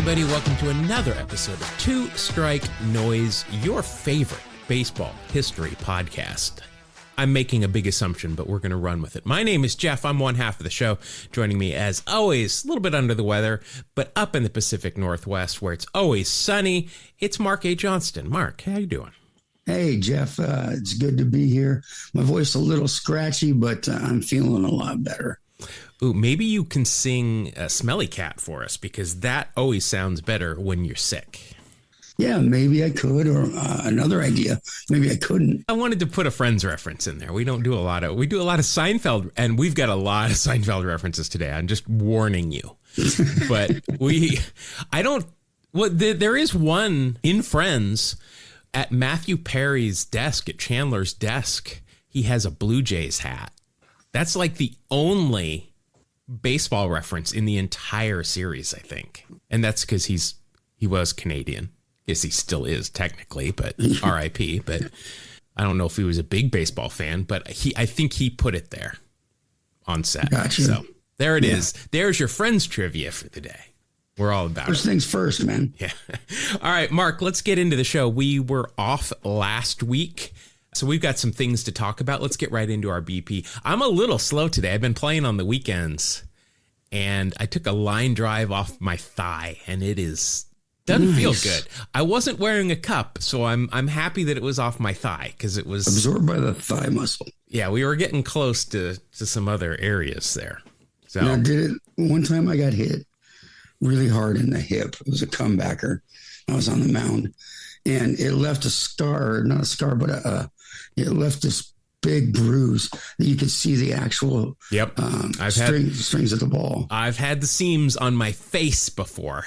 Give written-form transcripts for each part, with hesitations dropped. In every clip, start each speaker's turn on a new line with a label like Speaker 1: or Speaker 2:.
Speaker 1: everybody. Welcome to another episode of Two Strike Noise, your favorite baseball history podcast. I'm making a big assumption, but we're going to run with it. My name is Jeff. I'm one half of the show. Joining me, as always, a little bit under the weather, but up in the Pacific Northwest, where it's always sunny, it's Mark A. Johnston. Mark, how you doing?
Speaker 2: Hey, Jeff. It's good to be here. My voice a little scratchy, but I'm feeling a lot better.
Speaker 1: Ooh, maybe you can sing Smelly Cat for us, because that always sounds better when you're sick.
Speaker 2: Yeah, maybe I could, or another idea, maybe I couldn't.
Speaker 1: I wanted to put a Friends reference in there. We do a lot of Seinfeld, and we've got a lot of Seinfeld references today. I'm just warning you. But there is one in Friends at Matthew Perry's desk, at Chandler's desk. He has a Blue Jays hat. That's like the only baseball reference in the entire series, I think. And that's because he was Canadian. Yes, he still is technically, but RIP. But I don't know if he was a big baseball fan, but I think he put it there on set.
Speaker 2: Gotcha.
Speaker 1: So there it is. There's your Friends trivia for the day. We're all about
Speaker 2: First
Speaker 1: it.
Speaker 2: things first, man.
Speaker 1: Yeah. All right, Mark, let's get into the show. We were off last week, so we've got some things to talk about. Let's get right into our BP. I'm a little slow today. I've been playing on the weekends, and I took a line drive off my thigh, and it doesn't feel good. I wasn't wearing a cup, so I'm happy that it was off my thigh, because it was
Speaker 2: absorbed by the thigh muscle.
Speaker 1: Yeah, we were getting close to some other areas there. So
Speaker 2: I did it one time. I got hit really hard in the hip. It was a comebacker. I was on the mound, and it left a scar, not a scar, but it left this big bruise that you could see the actual strings of the ball.
Speaker 1: I've had the seams on my face before.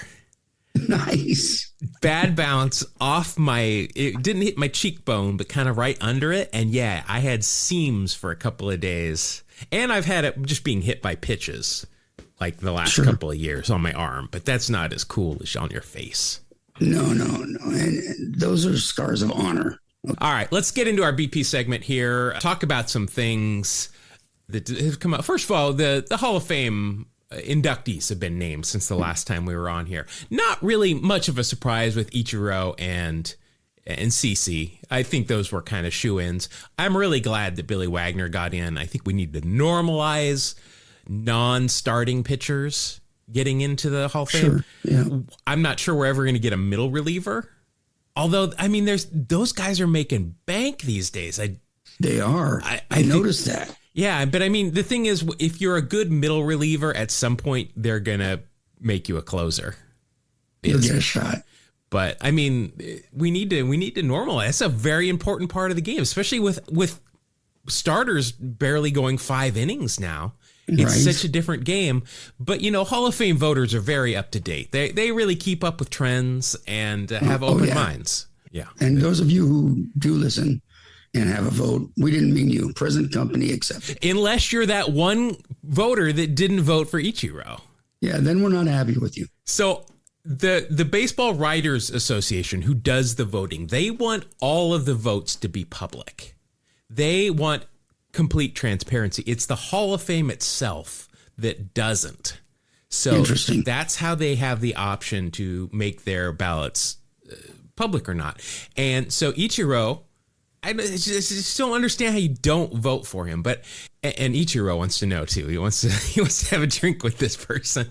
Speaker 2: Nice.
Speaker 1: Bad bounce off it didn't hit my cheekbone, but kind of right under it. And yeah, I had seams for a couple of days. And I've had it just being hit by pitches like the last couple of years on my arm. But that's not as cool as on your face.
Speaker 2: No. And those are scars of honor.
Speaker 1: All right, let's get into our BP segment here. Talk about some things that have come up. First of all, the Hall of Fame inductees have been named since the last time we were on here. Not really much of a surprise with Ichiro and CC. I think those were kind of shoe-ins. I'm really glad that Billy Wagner got in. I think we need to normalize non-starting pitchers getting into the Hall of Fame.
Speaker 2: Sure, yeah.
Speaker 1: I'm not sure we're ever going to get a middle reliever. Although, I mean, those guys are making bank these days.
Speaker 2: They are. I noticed that.
Speaker 1: Yeah, but I mean, the thing is, if you're a good middle reliever, at some point they're gonna make you a closer.
Speaker 2: You'll get a shot.
Speaker 1: But I mean, we need to normalize. That's a very important part of the game, especially with starters barely going 5 innings now. It's such a different game. But Hall of Fame voters are very up to date. They really keep up with trends and have open minds. Yeah.
Speaker 2: And those of you who do listen and have a vote, we didn't mean you. Present company accepted.
Speaker 1: Unless you're that one voter that didn't vote for Ichiro.
Speaker 2: Yeah, then we're not happy with you.
Speaker 1: So the Baseball Writers Association, who does the voting, they want all of the votes to be public. They want complete transparency. It's the Hall of Fame itself that doesn't. So that's how they have the option to make their ballots public or not. And so Ichiro, I just don't understand how you don't vote for him. But and Ichiro wants to know too. He wants to have a drink with this person.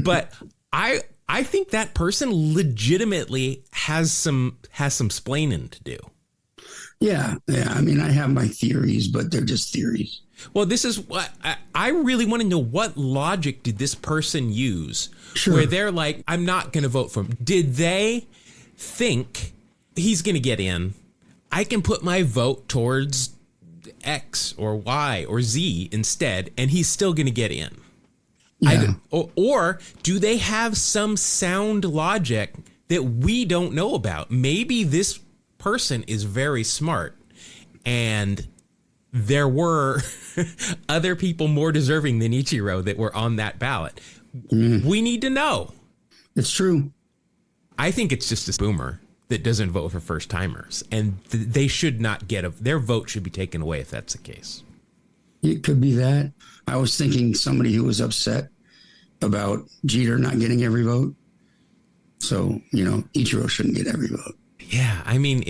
Speaker 1: But I think that person legitimately has some splaining to do.
Speaker 2: Yeah. I mean, I have my theories, but they're just theories.
Speaker 1: Well, this is what I really want to know. What logic did this person use where they're like, I'm not going to vote for him? Did they think he's going to get in? I can put my vote towards X or Y or Z instead, and he's still going to get in.
Speaker 2: Yeah.
Speaker 1: Or do they have some sound logic that we don't know about? Maybe this person is very smart, and there were other people more deserving than Ichiro that were on that ballot. We need to know.
Speaker 2: It's true.
Speaker 1: I think it's just a boomer that doesn't vote for first timers, and they should not their vote should be taken away if that's the case.
Speaker 2: It could be that. I was thinking somebody who was upset about Jeter not getting every vote. So, Ichiro shouldn't get every vote.
Speaker 1: Yeah, I mean,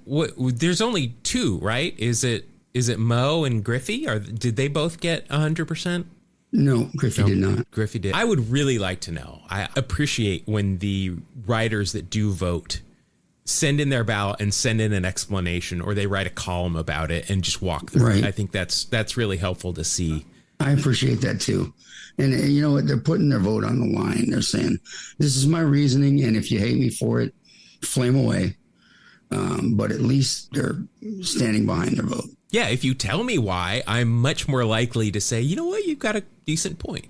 Speaker 1: there's only two, right? Is it Mo and Griffey, or did they both get 100%?
Speaker 2: No, Griffey did not.
Speaker 1: Griffey did. I would really like to know. I appreciate when the writers that do vote send in their ballot and send in an explanation, or they write a column about it and just walk through it. I think that's really helpful to see. I
Speaker 2: appreciate that too. And you know what? They're putting their vote on the line. They're saying, this is my reasoning, and if you hate me for it, flame away. But at least they're standing behind their vote.
Speaker 1: Yeah, if you tell me why, I'm much more likely to say, you know what, you've got a decent point.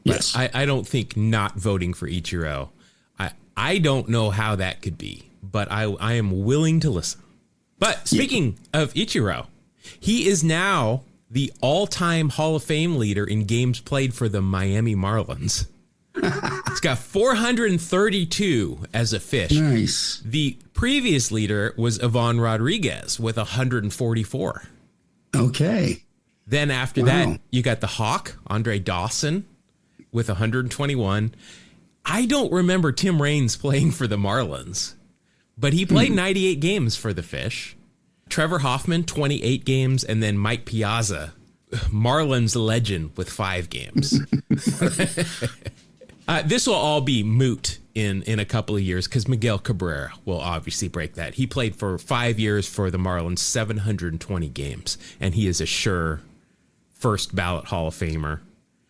Speaker 1: But yes. I don't think not voting for Ichiro, I don't know how that could be, but I am willing to listen. But speaking of Ichiro, he is now the all-time Hall of Fame leader in games played for the Miami Marlins. He's got 432 as a fish.
Speaker 2: Nice.
Speaker 1: The previous leader was Ivan Rodriguez with 144.
Speaker 2: Okay.
Speaker 1: Then after that, you got the Hawk, Andre Dawson, with 121. I don't remember Tim Raines playing for the Marlins, but he played 98 games for the Fish. Trevor Hoffman, 28 games, and then Mike Piazza, Marlins legend, with 5 games. This will all be moot in a couple of years because Miguel Cabrera will obviously break that. He played for 5 years for the Marlins, 720 games, and he is a sure first ballot Hall of Famer.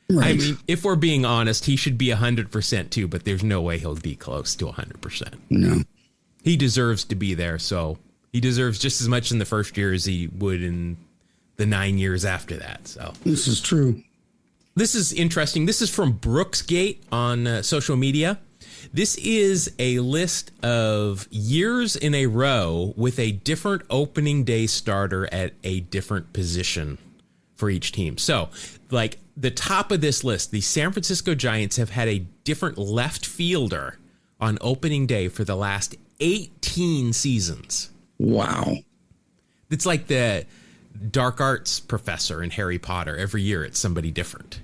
Speaker 1: Right. I mean, if we're being honest, he should be 100% too, but there's no way he'll be close to 100%.
Speaker 2: No.
Speaker 1: He deserves to be there, so he deserves just as much in the first year as he would in the 9 years after that. So
Speaker 2: this is true.
Speaker 1: This is interesting. This is from Brooksgate on social media. This is a list of years in a row with a different opening day starter at a different position for each team. So, like the top of this list, the San Francisco Giants have had a different left fielder on opening day for the last 18 seasons.
Speaker 2: Wow.
Speaker 1: It's like the dark arts professor in Harry Potter. Every year it's somebody different.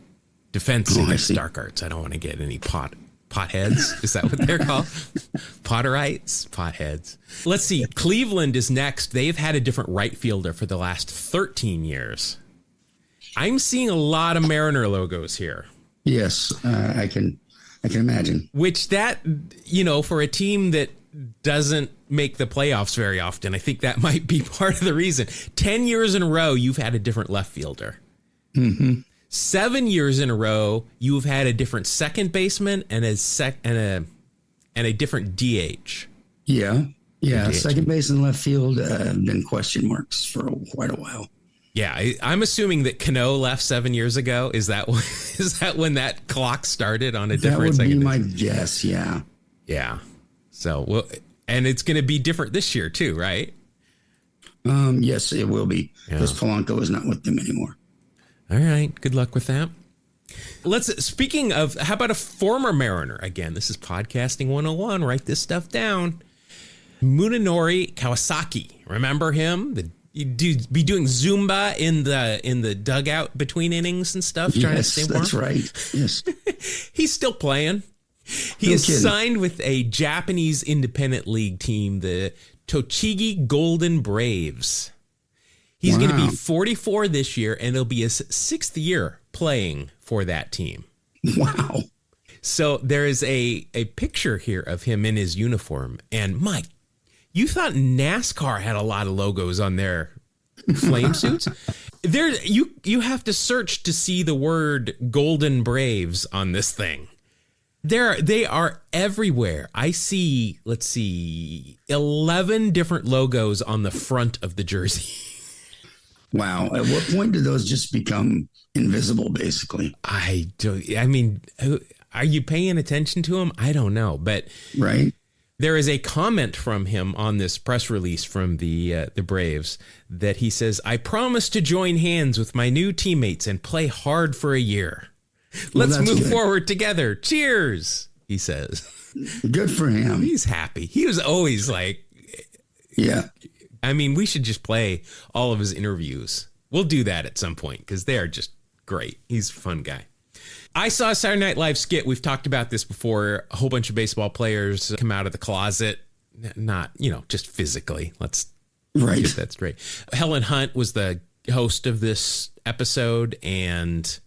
Speaker 1: Defense against dark arts. I don't want to get any potheads. Is that what they're called? Potterites? Potheads. Let's see. Cleveland is next. They've had a different right fielder for the last 13 years. I'm seeing a lot of Mariner logos here.
Speaker 2: Yes, I can imagine.
Speaker 1: Which that, for a team that doesn't make the playoffs very often, I think that might be part of the reason. 10 years in a row, you've had a different left fielder.
Speaker 2: Mm-hmm.
Speaker 1: 7 years in a row, you've had a different second baseman and a different DH.
Speaker 2: Yeah. DH. Second base and left field have been question marks for quite a while.
Speaker 1: Yeah, I'm assuming that Cano left 7 years ago. Is that when that clock started on a different second?
Speaker 2: That would be my guess. Yeah.
Speaker 1: Yeah. So and it's going to be different this year too, right?
Speaker 2: Yes, it will be because Polanco is not with them anymore.
Speaker 1: All right. Good luck with that. Speaking of, how about a former Mariner? Again, this is podcasting 101. Write this stuff down. Munenori Kawasaki. Remember him? Be doing Zumba in the dugout between innings and stuff, trying to stay warm.
Speaker 2: That's right. Yes.
Speaker 1: He's still playing. He is signed with a Japanese independent league team, the Tochigi Golden Braves. He's going to be 44 this year, and it'll be his 6th year playing for that team.
Speaker 2: Wow.
Speaker 1: So there is a picture here of him in his uniform. And Mike, you thought NASCAR had a lot of logos on their flame suits? You have to search to see the word Golden Braves on this thing. They are everywhere. I see, 11 different logos on the front of the jersey.
Speaker 2: Wow. At what point do those just become invisible, basically?
Speaker 1: I mean, are you paying attention to them? I don't know. But
Speaker 2: right.
Speaker 1: There is a comment from him on this press release from the Braves that he says, "I promise to join hands with my new teammates and play hard for a year. Let's move forward together. Cheers," he says.
Speaker 2: Good for him.
Speaker 1: He's happy. He was always like,
Speaker 2: yeah.
Speaker 1: I mean, we should just play all of his interviews. We'll do that at some point because they are just great. He's a fun guy. I saw a Saturday Night Live skit. We've talked about this before. A whole bunch of baseball players come out of the closet. Not, just physically. Let's get that straight. Helen Hunt was the host of this episode, and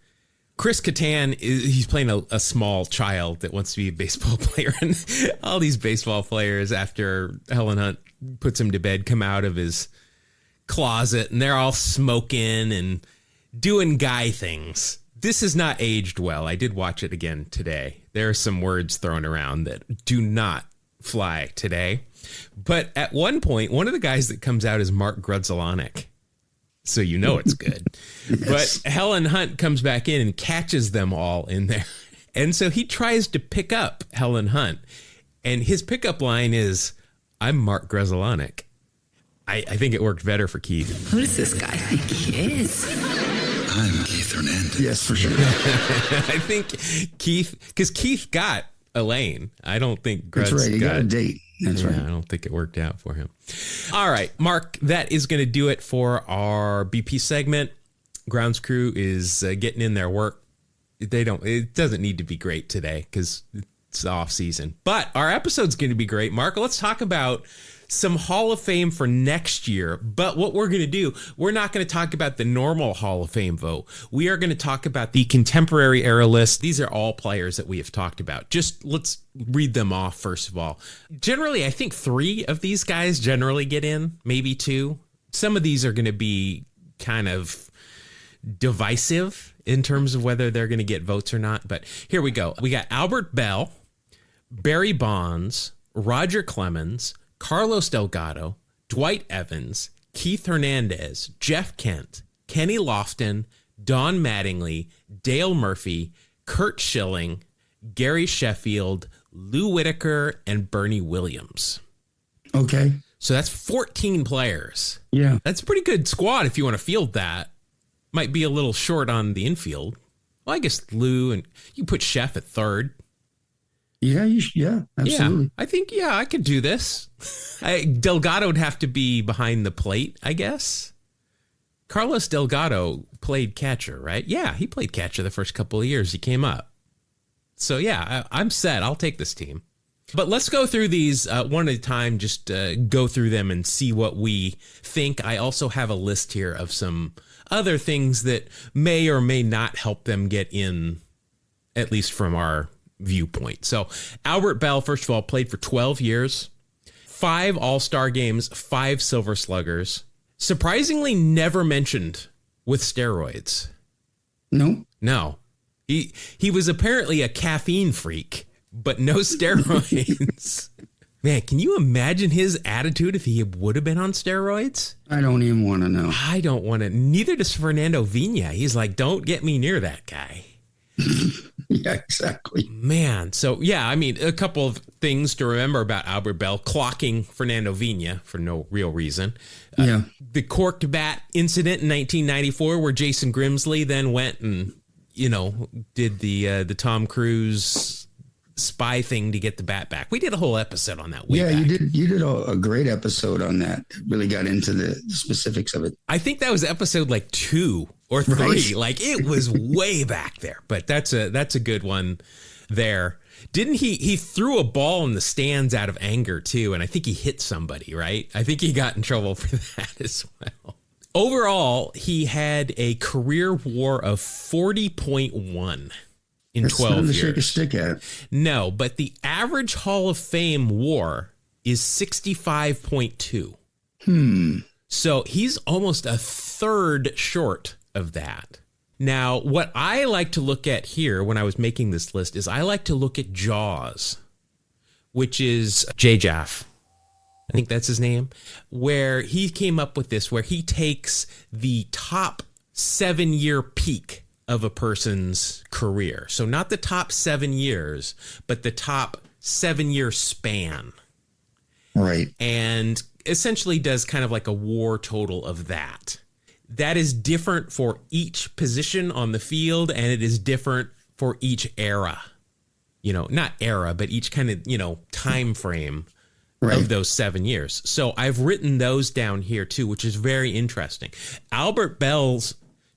Speaker 1: Chris Kattan, he's playing a small child that wants to be a baseball player. And all these baseball players, after Helen Hunt puts him to bed, come out of his closet, and they're all smoking and doing guy things. This has not aged well. I did watch it again today. There are some words thrown around that do not fly today. But at one point, one of the guys that comes out is Mark Grudzelanek. So it's good. Yes. But Helen Hunt comes back in and catches them all in there. And so he tries to pick up Helen Hunt. And his pickup line is, "I'm Mark Grudzelanek." I think it worked better for Keith.
Speaker 3: Who does this guy think he is?
Speaker 4: I'm Keith Hernandez.
Speaker 2: Yes, for sure.
Speaker 1: I think Keith, because Keith got Elaine. I don't think Grudz
Speaker 2: That's right. He got a date. That's right.
Speaker 1: I don't think it worked out for him. All right, Mark, that is going to do it for our BP segment. Grounds crew is getting in their work. It doesn't need to be great today because it's off season, but our episode's going to be great. Mark, let's talk about some Hall of Fame for next year. But what we're going to do, we're not going to talk about the normal Hall of Fame vote. We are going to talk about the contemporary era list. These are all players that we have talked about. Just let's read them off first of all. Generally, I think 3 of these guys generally get in, maybe 2. Some of these are going to be kind of divisive in terms of whether they're going to get votes or not. But here we go. We got Albert Bell, Barry Bonds, Roger Clemens, Carlos Delgado, Dwight Evans, Keith Hernandez, Jeff Kent, Kenny Lofton, Don Mattingly, Dale Murphy, Curt Schilling, Gary Sheffield, Lou Whitaker, and Bernie Williams.
Speaker 2: Okay.
Speaker 1: So that's 14 players.
Speaker 2: Yeah.
Speaker 1: That's a pretty good squad if you want to field that. Might be a little short on the infield. Well, I guess Lou, and you put Chef at third.
Speaker 2: Yeah, absolutely.
Speaker 1: Yeah, I think, I could do this. Delgado would have to be behind the plate, I guess. Carlos Delgado played catcher, right? Yeah, he played catcher the first couple of years he came up. So, I'm set. I'll take this team. But let's go through these one at a time, just go through them and see what we think. I also have a list here of some other things that may or may not help them get in, at least from our viewpoint. So Albert Bell, first of all, played for 12 years, 5 All-Star games, 5 Silver Sluggers. Surprisingly, never mentioned with steroids. No. He was apparently a caffeine freak, but no steroids. Man, can you imagine his attitude if he would have been on steroids?
Speaker 2: I don't even want to know.
Speaker 1: I don't want to. Neither does Fernando Vina. He's like, don't get me near that guy.
Speaker 2: Yeah, exactly.
Speaker 1: Man. So, a couple of things to remember about Albert Bell: clocking Fernando Vina for no real reason. The corked bat incident in 1994 where Jason Grimsley then went and, did the Tom Cruise spy thing to get the bat back. We did a whole episode on that.
Speaker 2: You did a great episode on that. Really got into the specifics of it.
Speaker 1: I think that was episode like 2 or 3.
Speaker 2: Right.
Speaker 1: Like it was way back there, but that's a good one there. Didn't he threw a ball in the stands out of anger too, and I think he hit somebody, right? I think he got in trouble for that as well. Overall, he had a career WAR of 40.1 in
Speaker 2: That's
Speaker 1: 12
Speaker 2: nothing to
Speaker 1: years.
Speaker 2: shake a stick at.
Speaker 1: No, but the average Hall of Fame WAR is 65.2. So he's almost a third short of that. Now, what I like to look at here when I was making this list is I like to look at Jaws, which is J-Jaff. I think that's his name, where he came up with this, where he takes the top 7-year peak of a person's career. So not the top 7 years, but the top 7-year span.
Speaker 2: Right.
Speaker 1: And essentially does kind of like a WAR total of that. That is different for each position on the field, and it is different for each era. Not era, but each kind of, time frame of those 7 years. So I've written those down here too, which is very interesting. Albert Bell's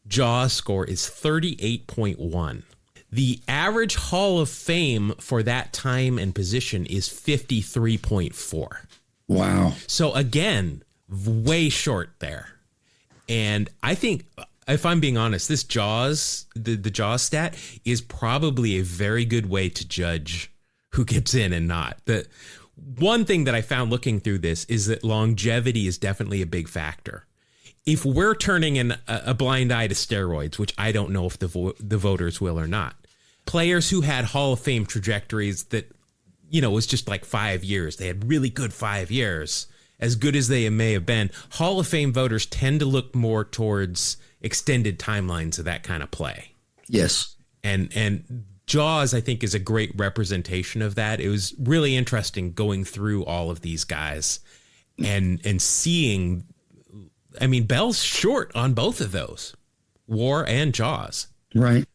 Speaker 1: Jaws score is 38.1. The average Hall of Fame for that time and position is 53.4.
Speaker 2: Wow.
Speaker 1: So again, way short there. And I think, if I'm being honest, this Jaws, the Jaws stat is probably a very good way to judge who gets in and not. The one thing that I found looking through this is that longevity is definitely a big factor. If we're turning a blind eye to steroids, which I don't know if the voters will or not, players who had Hall of Fame trajectories that, was just like 5 years, they had really good 5 years, as good as they may have been, Hall of Fame voters tend to look more towards extended timelines of that kind of play.
Speaker 2: Yes.
Speaker 1: And Jaws, I think, is a great representation of that. It was really interesting going through all of these guys and seeing, Bell's short on both of those, War and Jaws.
Speaker 2: Right.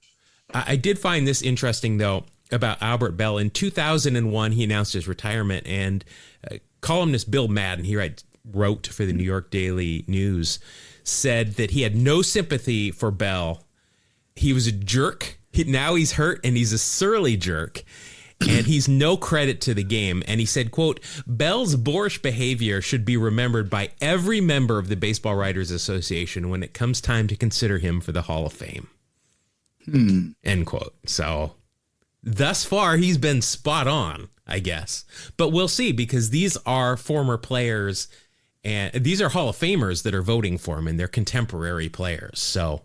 Speaker 1: I did find this interesting, though, about Albert Bell. In 2001, he announced his retirement, and columnist Bill Madden, he wrote for the New York Daily News, said that he had no sympathy for Bell. He was a jerk. Now he's hurt, and he's a surly jerk, and he's no credit to the game. And he said, quote, Bell's boorish behavior should be remembered by every member of the Baseball Writers Association when it comes time to consider him for the Hall of Fame. End quote. So thus far, he's been spot on, I guess. But we'll see, because these are former players, and these are Hall of Famers that are voting for him, and they're contemporary players. So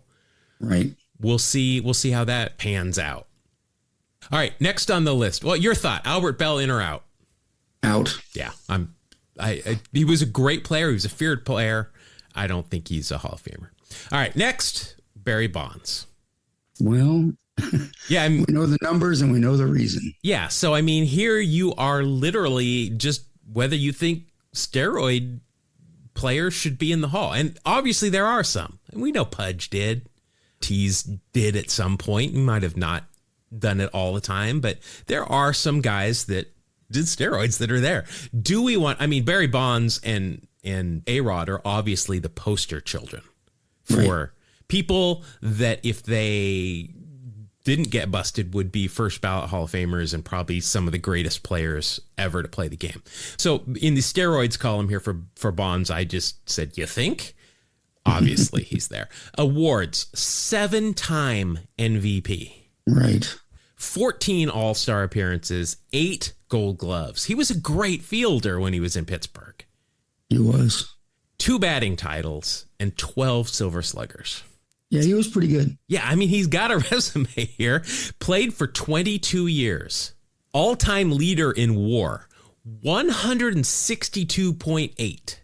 Speaker 2: right.
Speaker 1: We'll see how that pans out. All right, next on the list. Well, your thought, Albert Bell, in or out?
Speaker 2: Out.
Speaker 1: Yeah, he was a great player. He was a feared player. I don't think he's a Hall of Famer. All right, next, Barry Bonds.
Speaker 2: Well,
Speaker 1: yeah,
Speaker 2: we know the numbers and we know the reason.
Speaker 1: Yeah, so here you are literally just whether you think steroid players should be in the Hall. And obviously there are some. And we know Pudge did. Tease did at some point. He might have not done it all the time, but there are some guys that did steroids that are there. Do we want, Barry Bonds and A-Rod are obviously the poster children for people that if they didn't get busted would be first ballot Hall of Famers and probably some of the greatest players ever to play the game. So in the steroids column here for Bonds, I just said, you think? Obviously, he's there. Awards, 7-time MVP.
Speaker 2: Right.
Speaker 1: 14 All-Star appearances, 8 Gold Gloves. He was a great fielder when he was in Pittsburgh.
Speaker 2: He was.
Speaker 1: 2 batting titles and 12 Silver Sluggers.
Speaker 2: Yeah, he was pretty good.
Speaker 1: Yeah, he's got a resume here. Played for 22 years. All-time leader in WAR, 162.8.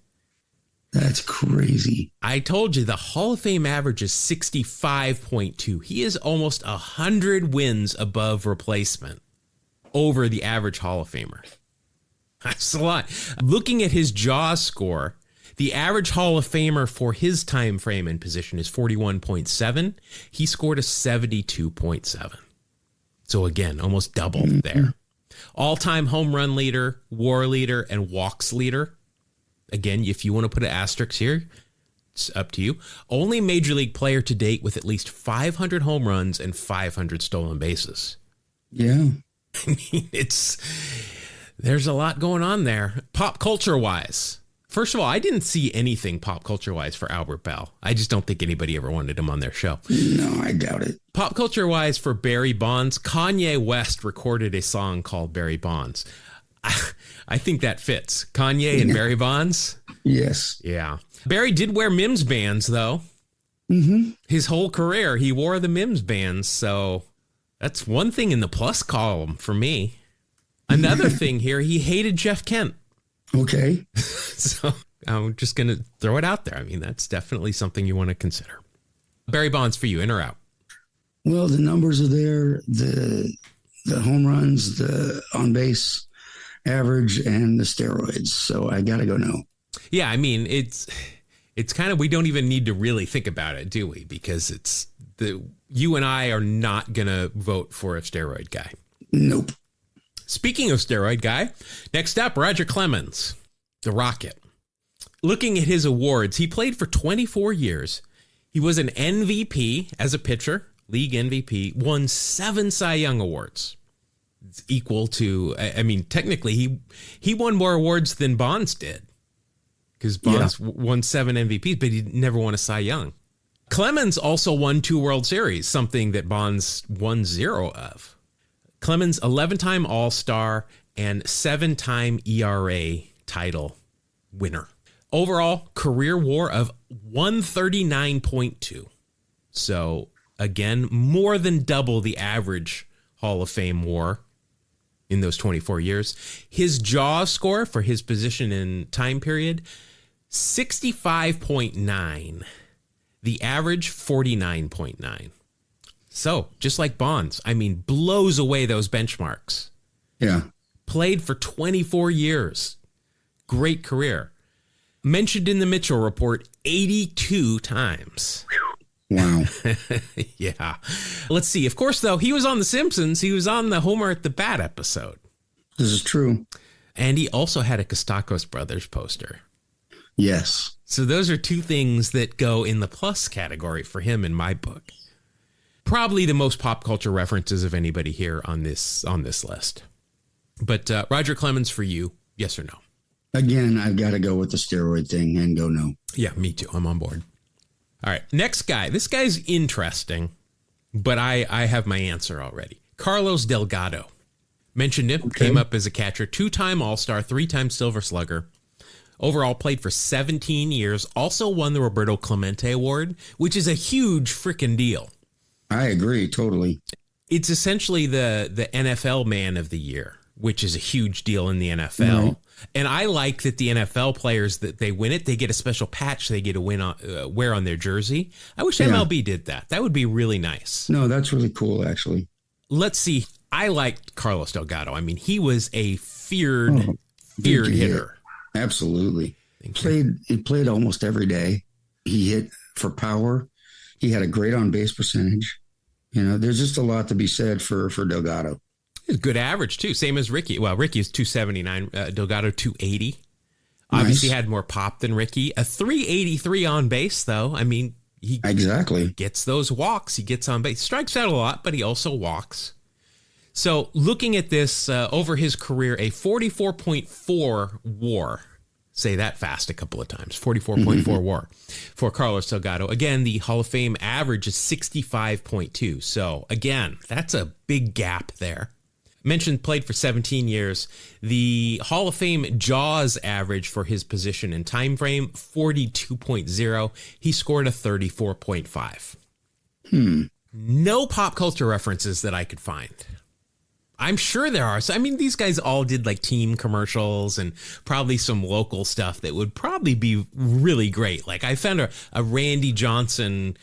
Speaker 2: That's crazy.
Speaker 1: I told you the Hall of Fame average is 65.2. He is almost 100 wins above replacement over the average Hall of Famer. That's a lot. Looking at his Jaws score, the average Hall of Famer for his time frame and position is 41.7. He scored a 72.7. So again, almost double there. All-time home run leader, WAR leader, and walks leader. Again, if you want to put an asterisk here, it's up to you. Only major league player to date with at least 500 home runs and 500 stolen bases.
Speaker 2: Yeah.
Speaker 1: There's a lot going on there. Pop culture wise. First of all, I didn't see anything pop culture wise for Albert Bell. I just don't think anybody ever wanted him on their show.
Speaker 2: No, I doubt it.
Speaker 1: Pop culture wise for Barry Bonds, Kanye West recorded a song called Barry Bonds. I think that fits. Kanye and Barry Bonds?
Speaker 2: Yes.
Speaker 1: Yeah. Barry did wear Mims bands, though.
Speaker 2: Mm-hmm.
Speaker 1: His whole career, he wore the Mims bands. So that's one thing in the plus column for me. Another thing here, he hated Jeff Kent.
Speaker 2: Okay.
Speaker 1: So I'm just going to throw it out there. That's definitely something you want to consider. Barry Bonds for you, in or out?
Speaker 2: Well, the numbers are there. The home runs, the on base average, and the steroids. So I got to go no.
Speaker 1: Yeah, it's kind of, we don't even need to really think about it, do we? Because you and I are not going to vote for a steroid guy.
Speaker 2: Nope.
Speaker 1: Speaking of steroid guy, next up, Roger Clemens, the Rocket. Looking at his awards, he played for 24 years. He was an MVP as a pitcher, league MVP, won 7 Cy Young Awards. It's equal to, I mean, technically he won more awards than Bonds did, because Bonds won 7 MVPs, but he never won a Cy Young. Clemens also won 2 World Series, something that Bonds won 0 of. Clemens, 11-time All-Star and 7-time ERA title winner. Overall, career WAR of 139.2. So, again, more than double the average Hall of Fame WAR in those 24 years. His JAWS score for his position and time period, 65.9. The average, 49.9. So, just like Bonds, I mean, blows away those benchmarks.
Speaker 2: Yeah.
Speaker 1: Played for 24 years. Great career. Mentioned in the Mitchell Report 82 times.
Speaker 2: Wow.
Speaker 1: Yeah. Let's see. Of course, though, he was on The Simpsons. He was on the Homer at the Bat episode.
Speaker 2: This is true.
Speaker 1: And he also had a Kostakos Brothers poster.
Speaker 2: Yes.
Speaker 1: So those are 2 things that go in the plus category for him in my book. Probably the most pop culture references of anybody here on this list. But Roger Clemens, for you, yes or no?
Speaker 2: Again, I've got to go with the steroid thing and go no.
Speaker 1: Yeah, me too. I'm on board. All right, next guy. This guy's interesting, but I have my answer already. Carlos Delgado. Mentioned him, came up as a catcher, 2-time All-Star, 3-time Silver Slugger. Overall, played for 17 years. Also won the Roberto Clemente Award, which is a huge freaking deal.
Speaker 2: I agree, totally.
Speaker 1: It's essentially the NFL Man of the Year, which is a huge deal in the NFL. Right. And I like that the NFL players, that they win it, they get a special patch they get to wear on their jersey. I wish MLB did that. That would be really nice.
Speaker 2: No, that's really cool, actually.
Speaker 1: Let's see. I liked Carlos Delgado. I mean, he was a feared hitter.
Speaker 2: Absolutely. He played almost every day. He hit for power. He had a great on-base percentage. You know, there's just a lot to be said for Delgado.
Speaker 1: Good average, too. Same as Ricky. Well, Ricky is 279. Delgado, 280. Obviously had more pop than Ricky. A 383 on base, though. I mean, he gets those walks. He gets on base. Strikes out a lot, but he also walks. So looking at this over his career, a 44.4 WAR. Say that fast a couple of times. 44.4 WAR for Carlos Delgado. Again, the Hall of Fame average is 65.2. So again, that's a big gap there. Mentioned played for 17 years. The Hall of Fame JAWS average for his position and time frame, 42.0. He scored a 34.5. No pop culture references that I could find. I'm sure there are. So, I mean, these guys all did like team commercials and probably some local stuff that would probably be really great. Like I found a Randy Johnson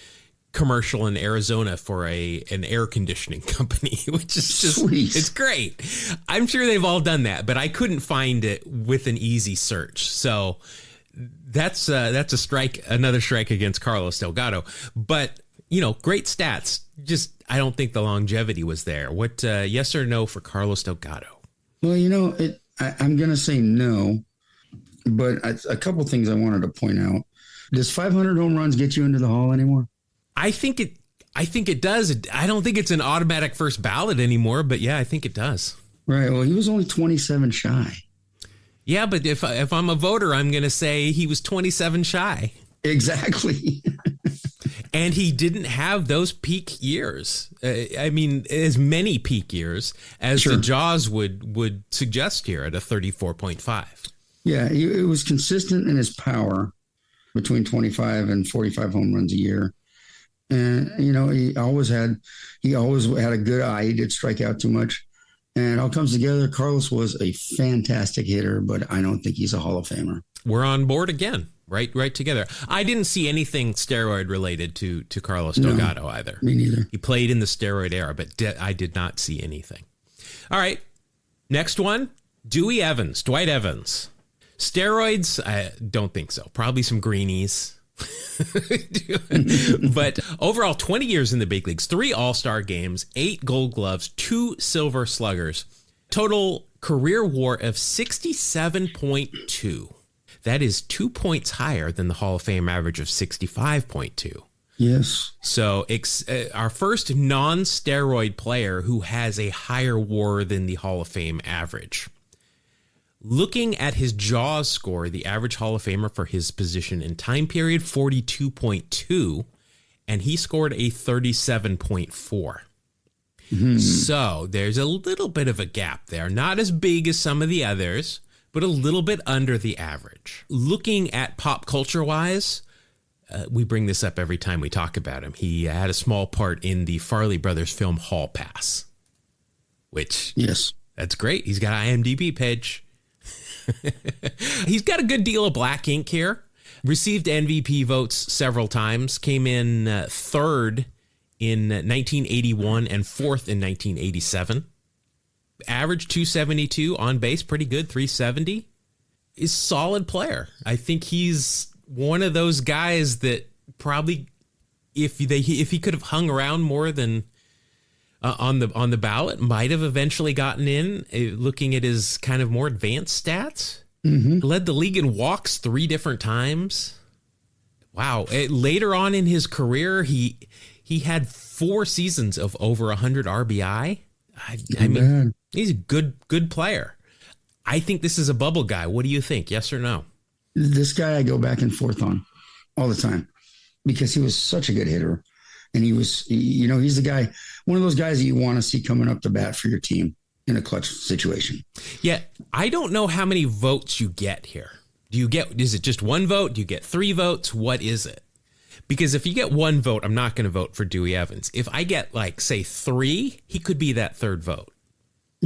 Speaker 1: commercial in Arizona for an air conditioning company, which is just,
Speaker 2: sweet.
Speaker 1: It's great. I'm sure they've all done that, but I couldn't find it with an easy search. So that's a strike, another strike against Carlos Delgado. But, you know, great stats. Just, I don't think the longevity was there. What, yes or no for Carlos Delgado?
Speaker 2: Well, you know, I'm going to say no, but a couple things I wanted to point out. Does 500 home runs get you into the Hall anymore?
Speaker 1: I think it does. I don't think it's an automatic first ballot anymore, but yeah, I think it does.
Speaker 2: Right. Well, he was only 27 shy.
Speaker 1: Yeah, but if I'm a voter, I'm going to say he was 27 shy.
Speaker 2: Exactly.
Speaker 1: And he didn't have those peak years. I mean, as many peak years as the JAWS would suggest here at a 34.5.
Speaker 2: Yeah, it was consistent in his power between 25 and 45 home runs a year. And, you know, he always had a good eye. He did strike out too much. And it all comes together. Carlos was a fantastic hitter, but I don't think he's a Hall of Famer.
Speaker 1: We're on board again. Right together. I didn't see anything steroid related to Carlos Delgado either.
Speaker 2: Me neither.
Speaker 1: He played in the steroid era, but I did not see anything. All right. Next one, Dwight Evans. Steroids? I don't think so. Probably some greenies. But overall, 20 years in the big leagues, 3 All-Star games, 8 Gold Gloves, 2 Silver Sluggers, total career WAR of 67.2. That is 2 points higher than the Hall of Fame average of 65.2.
Speaker 2: Yes.
Speaker 1: So our first non-steroid player who has a higher WAR than the Hall of Fame average. Looking at his JAWS score, the average Hall of Famer for his position and time period, 42.2, and he scored a 37.4. So there's a little bit of a gap there. Not as big as some of the others, but a little bit under the average. Looking at pop culture-wise, we bring this up every time we talk about him. He had a small part in the Farley Brothers film Hall Pass, which,
Speaker 2: yes,
Speaker 1: that's great. He's got an IMDb page. He's got a good deal of black ink here. Received MVP votes several times. Came in third in 1981 and fourth in 1987. Average 272 on base, pretty good, 370. Is solid player. I think he's one of those guys that probably, if he could have hung around more than on the ballot, might have eventually gotten in. Looking at his kind of more advanced stats, led the league in walks 3 different times. Wow! Later on in his career, he had 4 seasons of over 100 RBI. I mean, he's a good player. I think this is a bubble guy. What do you think? Yes or no?
Speaker 2: This guy I go back and forth on all the time because he was such a good hitter. And he was, he's the guy, one of those guys that you want to see coming up to bat for your team in a clutch situation.
Speaker 1: Yeah. I don't know how many votes you get here. Is it just 1 vote? Do you get 3 votes? What is it? Because if you get 1 vote, I'm not going to vote for Dewey Evans. If I get say 3, he could be that 3rd vote.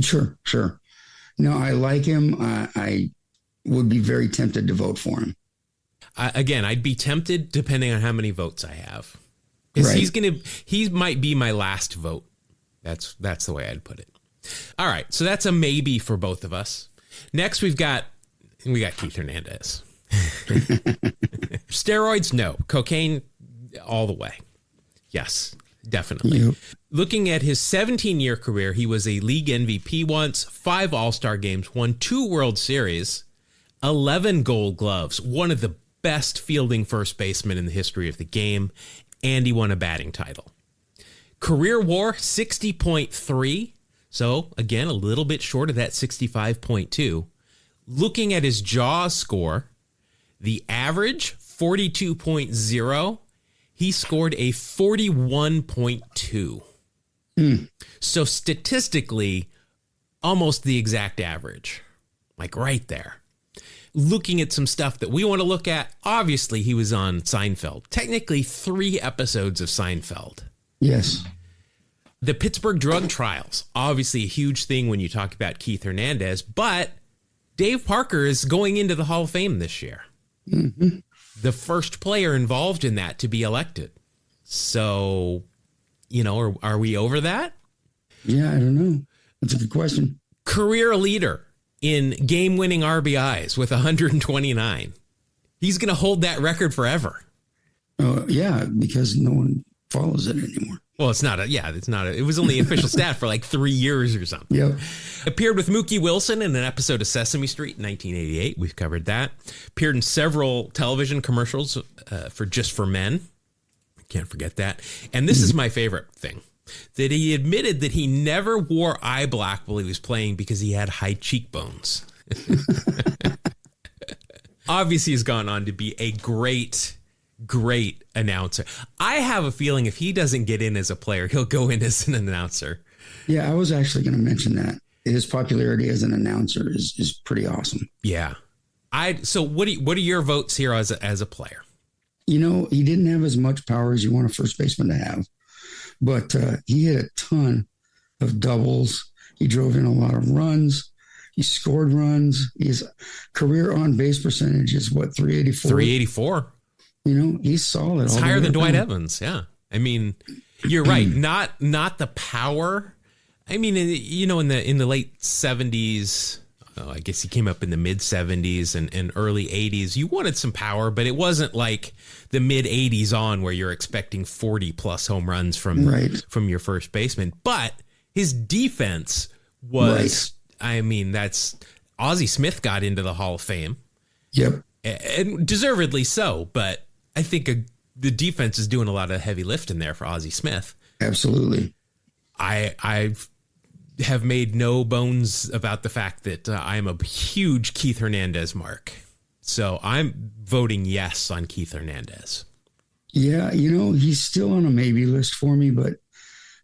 Speaker 2: Sure. No, I like him. I would be very tempted to vote for him.
Speaker 1: Again, I'd be tempted depending on how many votes I have. Right. He might be my last vote. That's the way I'd put it. All right, so that's a maybe for both of us. Next, we got Keith Hernandez. Steroids, no. Cocaine, all the way. Yes, definitely. Yep. Looking at his 17-year career, he was a league MVP once, 5 All-Star games, won 2 World Series, 11 Gold Gloves, one of the best fielding first basemen in the history of the game, and he won a batting title. Career WAR, 60.3. So, again, a little bit short of that 65.2. Looking at his JAWS score, the average, 42.0. He scored a 41.2. So, statistically, almost the exact average. Like right there. Looking at some stuff that we want to look at, obviously he was on Seinfeld. Technically 3 episodes of Seinfeld.
Speaker 2: Yes.
Speaker 1: The Pittsburgh drug trials, obviously a huge thing when you talk about Keith Hernandez, but Dave Parker is going into the Hall of Fame this year. Mm-hmm. The first player involved in that to be elected. So, are we over that?
Speaker 2: Yeah, I don't know. That's a good question.
Speaker 1: Career leader in game-winning RBIs with 129. He's going to hold that record forever.
Speaker 2: Yeah, because no one follows it anymore.
Speaker 1: Well, it was only official stat for like 3 years or something.
Speaker 2: Yep.
Speaker 1: Appeared with Mookie Wilson in an episode of Sesame Street in 1988. We've covered that. Appeared in several television commercials for Just for Men. Can't forget that. And this is my favorite thing. That he admitted that he never wore eye black while he was playing because he had high cheekbones. Obviously, he's gone on to be a great announcer. I have a feeling if he doesn't get in as a player, he'll go in as an announcer.
Speaker 2: Yeah, I was actually going to mention that. His popularity as an announcer is pretty awesome.
Speaker 1: Yeah. So what are your votes here as a player?
Speaker 2: He didn't have as much power as you want a first baseman to have. But he hit a ton of doubles. He drove in a lot of runs. He scored runs. His career on base percentage is 384? 384. He's solid.
Speaker 1: It's higher than Dwight Evans. Yeah. I mean, you're right. Not the power. I mean, in the late 70s, I guess he came up in the mid 70s and early 80s. You wanted some power, but it wasn't like the mid 80s on where you're expecting 40 plus home runs from your first baseman. But his defense was, I mean, that's Ozzie Smith got into the Hall of Fame.
Speaker 2: Yep.
Speaker 1: And deservedly so. But I think the defense is doing a lot of heavy lifting there for Ozzie Smith.
Speaker 2: Absolutely.
Speaker 1: I have made no bones about the fact that I'm a huge Keith Hernandez mark. So I'm voting yes on Keith Hernandez.
Speaker 2: Yeah, he's still on a maybe list for me, but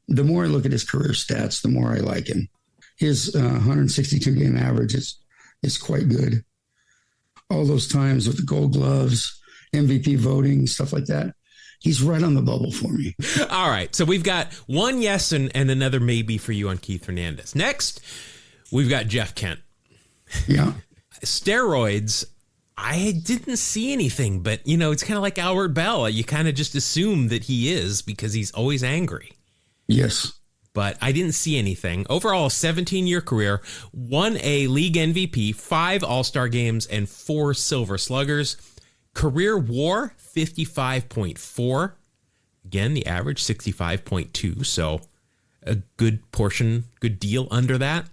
Speaker 2: the more I look at his career stats, the more I like him. His 162 game average is quite good. All those times with the Gold Gloves, MVP voting, stuff like that, he's right on the bubble for me.
Speaker 1: All right, so we've got one yes and another maybe for you on Keith Hernandez. Next, we've got Jeff Kent.
Speaker 2: Yeah.
Speaker 1: Steroids, I didn't see anything, but, it's kind of like Albert Bell. You kind of just assume that he is because he's always angry.
Speaker 2: Yes.
Speaker 1: But I didn't see anything. Overall, a 17-year career, won a league MVP, 5 All-Star games, and 4 Silver Sluggers. Career WAR, 55.4. Again, the average, 65.2. So a good deal under that.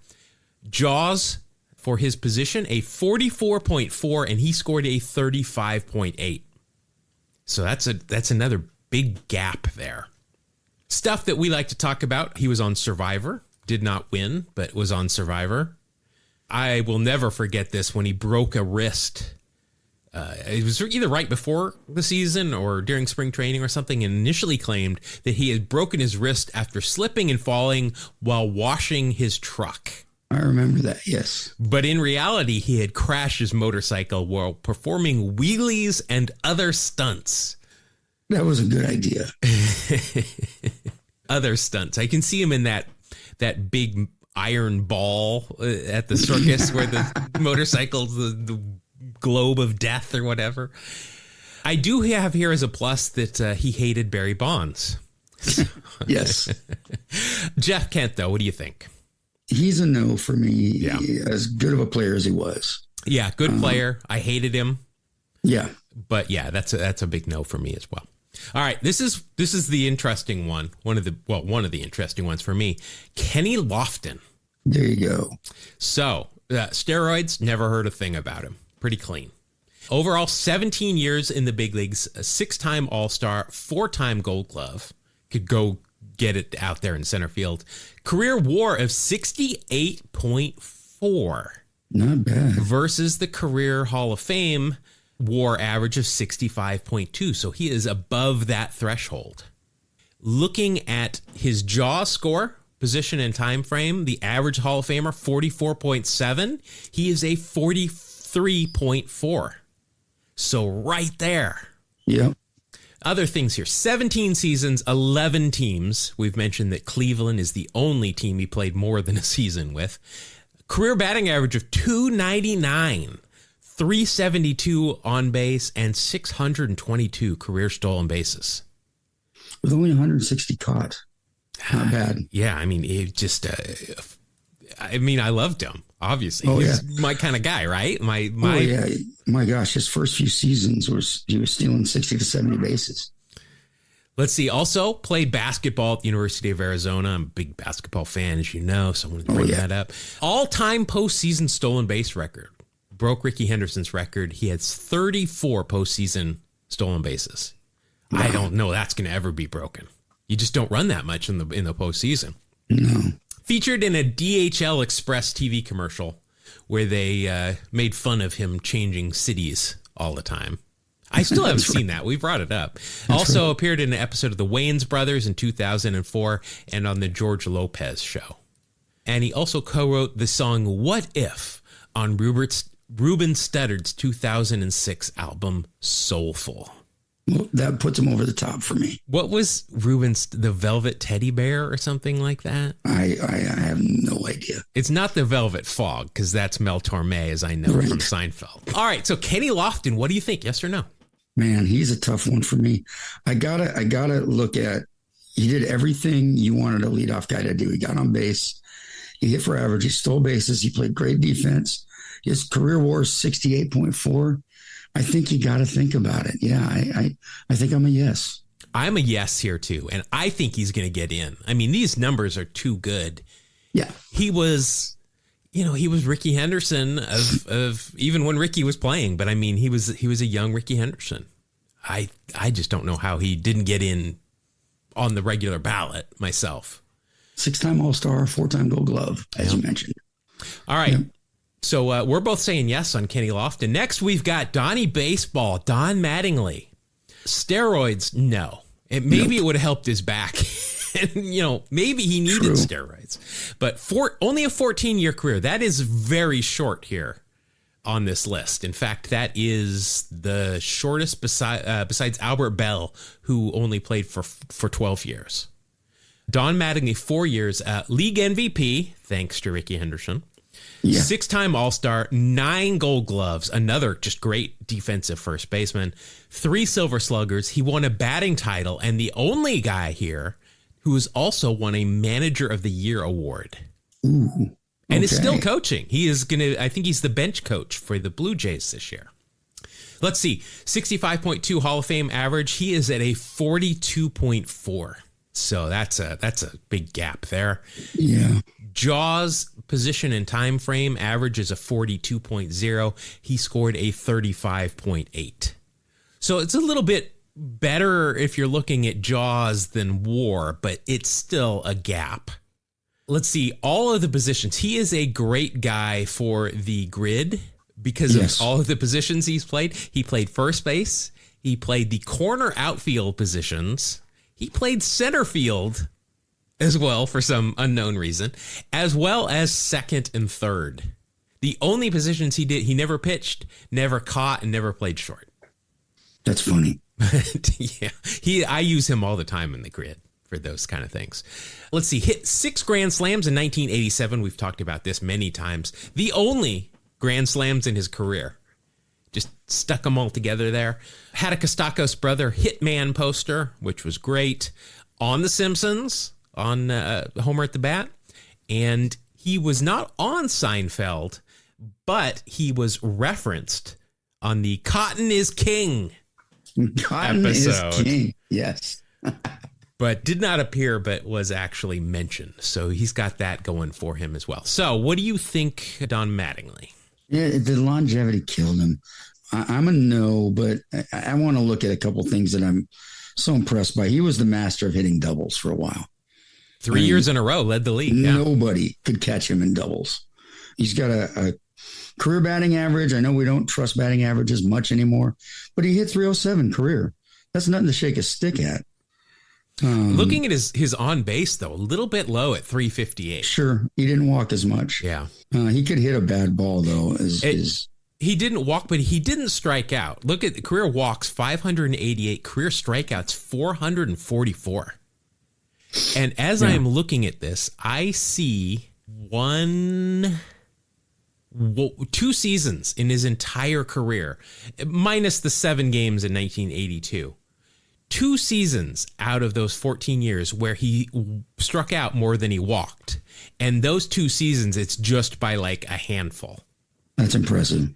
Speaker 1: Jaws, for his position, a 44.4, and he scored a 35.8. So that's another big gap there. Stuff that we like to talk about. He was on Survivor, did not win, but was on Survivor. I will never forget this when he broke a wrist. It was either right before the season or during spring training or something, and initially claimed that he had broken his wrist after slipping and falling while washing his truck.
Speaker 2: I remember that, yes.
Speaker 1: But in reality, he had crashed his motorcycle while performing wheelies and other stunts.
Speaker 2: That was a good idea.
Speaker 1: Other stunts. I can see him in that big iron ball at the circus where the motorcycle's the globe of death or whatever. I do have here as a plus that he hated Barry Bonds.
Speaker 2: Yes.
Speaker 1: Jeff Kent, though, what do you think?
Speaker 2: He's a no for me.
Speaker 1: Yeah.
Speaker 2: As good of a player as he was.
Speaker 1: Yeah, good player. I hated him.
Speaker 2: Yeah.
Speaker 1: But yeah, that's a big no for me as well. All right, this is the interesting one. One of the interesting ones for me. Kenny Lofton.
Speaker 2: There you go.
Speaker 1: So, steroids, never heard a thing about him. Pretty clean. Overall, 17 years in the big leagues, a 6-time All-Star, 4-time Gold Glove. Could go get it out there in center field. Career WAR of 68.4.
Speaker 2: Not bad.
Speaker 1: Versus the career Hall of Fame WAR average of 65.2. So he is above that threshold. Looking at his jaw score, position and time frame, the average Hall of Famer, 44.7. He is a 43.4. So right there.
Speaker 2: Yep.
Speaker 1: Other things here, 17 seasons, 11 teams. We've mentioned that Cleveland is the only team he played more than a season with. Career batting average of 299, 372 on base, and 622 career stolen bases.
Speaker 2: With only 160 caught. Not bad.
Speaker 1: Yeah, I mean, it just, I loved him, obviously.
Speaker 2: Oh,
Speaker 1: He's
Speaker 2: yeah.
Speaker 1: my kind of guy, right?
Speaker 2: Oh, yeah. My gosh, his first few seasons he was stealing 60 to 70 bases.
Speaker 1: Let's see. Also played basketball at the University of Arizona. I'm a big basketball fan, as you know, so I'm going to bring that up. All-time postseason stolen base record. Broke Ricky Henderson's record. He has 34 postseason stolen bases. Wow. I don't know that's going to ever be broken. You just don't run that much in the postseason.
Speaker 2: No.
Speaker 1: Featured in a DHL Express TV commercial where they made fun of him changing cities all the time. I still haven't seen that. We brought it up. Also appeared in an episode of The Wayans Brothers in 2004 and on the George Lopez show. And he also co-wrote the song What If on Ruben Studdard's 2006 album Soulful.
Speaker 2: Well, that puts him over the top for me.
Speaker 1: What was Ruben's, the Velvet Teddy Bear or something like that?
Speaker 2: I have no idea.
Speaker 1: It's not the Velvet Fog, because that's Mel Torme, as I know from Seinfeld. All right, so Kenny Lofton, what do you think? Yes or no?
Speaker 2: Man, he's a tough one for me. I gotta look at. He did everything you wanted a leadoff guy to do. He got on base. He hit for average. He stole bases. He played great defense. His career WAR is 68.4. I think you got to think about it. Yeah, I think I'm a yes.
Speaker 1: I'm a yes here too, and I think he's going to get in. I mean, these numbers are too good.
Speaker 2: Yeah,
Speaker 1: he was Ricky Henderson of even when Ricky was playing. But I mean, he was a young Ricky Henderson. I just don't know how he didn't get in on the regular ballot myself.
Speaker 2: 6-time All-Star, 4-time Gold Glove, as you mentioned.
Speaker 1: All right. Yep. So we're both saying yes on Kenny Lofton. Next, we've got Donnie Baseball, Don Mattingly. Steroids, no. Maybe it would have helped his back. And, maybe he needed steroids. But only a 14-year career. That is very short here on this list. In fact, that is the shortest besides Albert Bell, who only played for 12 years. Don Mattingly, 4 years, league MVP, thanks to Ricky Henderson. Yeah. 6-time All-Star, 9 Gold Gloves, another just great defensive first baseman, 3 Silver Sluggers. He won a batting title, and the only guy here who has also won a Manager of the Year award.
Speaker 2: Ooh,
Speaker 1: and is still coaching. I think he's the bench coach for the Blue Jays this year. Let's see, 65.2 Hall of Fame average. He is at a 42.4. So that's a big gap there.
Speaker 2: Yeah.
Speaker 1: Jaws position and time frame average is a 42.0. He scored a 35.8. So it's a little bit better if you're looking at Jaws than WAR, but it's still a gap. Let's see, all of the positions. He is a great guy for the grid because of all of the positions he's played. He played first base. He played the corner outfield positions. He played center field as well for some unknown reason, as well as second and third. The only positions he never pitched, never caught, and never played short.
Speaker 2: That's funny.
Speaker 1: Yeah, I use him all the time in the grid for those kind of things. Let's see, hit 6 Grand Slams in 1987. We've talked about this many times. The only Grand Slams in his career. Just stuck them all together there. Had a Kostakos brother Hitman poster, which was great. On The Simpsons, on Homer at the Bat. And he was not on Seinfeld, but he was referenced on the Cotton is King
Speaker 2: Cotton
Speaker 1: episode.
Speaker 2: Is King, yes.
Speaker 1: But did not appear, but was actually mentioned. So he's got that going for him as well. So what do you think, Don Mattingly?
Speaker 2: Yeah, the longevity killed him. I'm a no, but I want to look at a couple things that I'm so impressed by. He was the master of hitting doubles for a while.
Speaker 1: 3 years in a row, led the league.
Speaker 2: Nobody could catch him in doubles. He's got a career batting average. I know we don't trust batting averages much anymore, but he hit 307 career. That's nothing to shake a stick at.
Speaker 1: Looking at his on base, though, a little bit low at 358.
Speaker 2: Sure. He didn't walk as much.
Speaker 1: Yeah.
Speaker 2: He could hit a bad ball, though.
Speaker 1: He didn't walk, but he didn't strike out. Look at the career walks, 588, career strikeouts, 444. And as I am looking at this, I see 2 seasons in his entire career, minus the 7 games in 1982. 2 seasons out of those 14 years where he struck out more than he walked. And those 2 seasons, it's just by like a handful.
Speaker 2: That's impressive.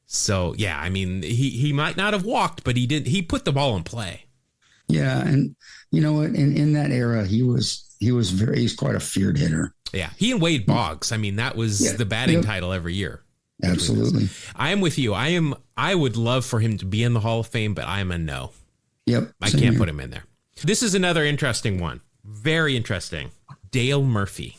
Speaker 1: So, yeah, I mean, he might not have walked, but he put the ball in play.
Speaker 2: Yeah, and you know what? In that era, he's quite a feared hitter.
Speaker 1: Yeah, he and Wade Boggs. I mean, that was the batting title every year.
Speaker 2: Absolutely.
Speaker 1: I am with you. I would love for him to be in the Hall of Fame, but I am a no.
Speaker 2: Yep.
Speaker 1: I can't put him in there. This is another interesting one. Very interesting. Dale Murphy.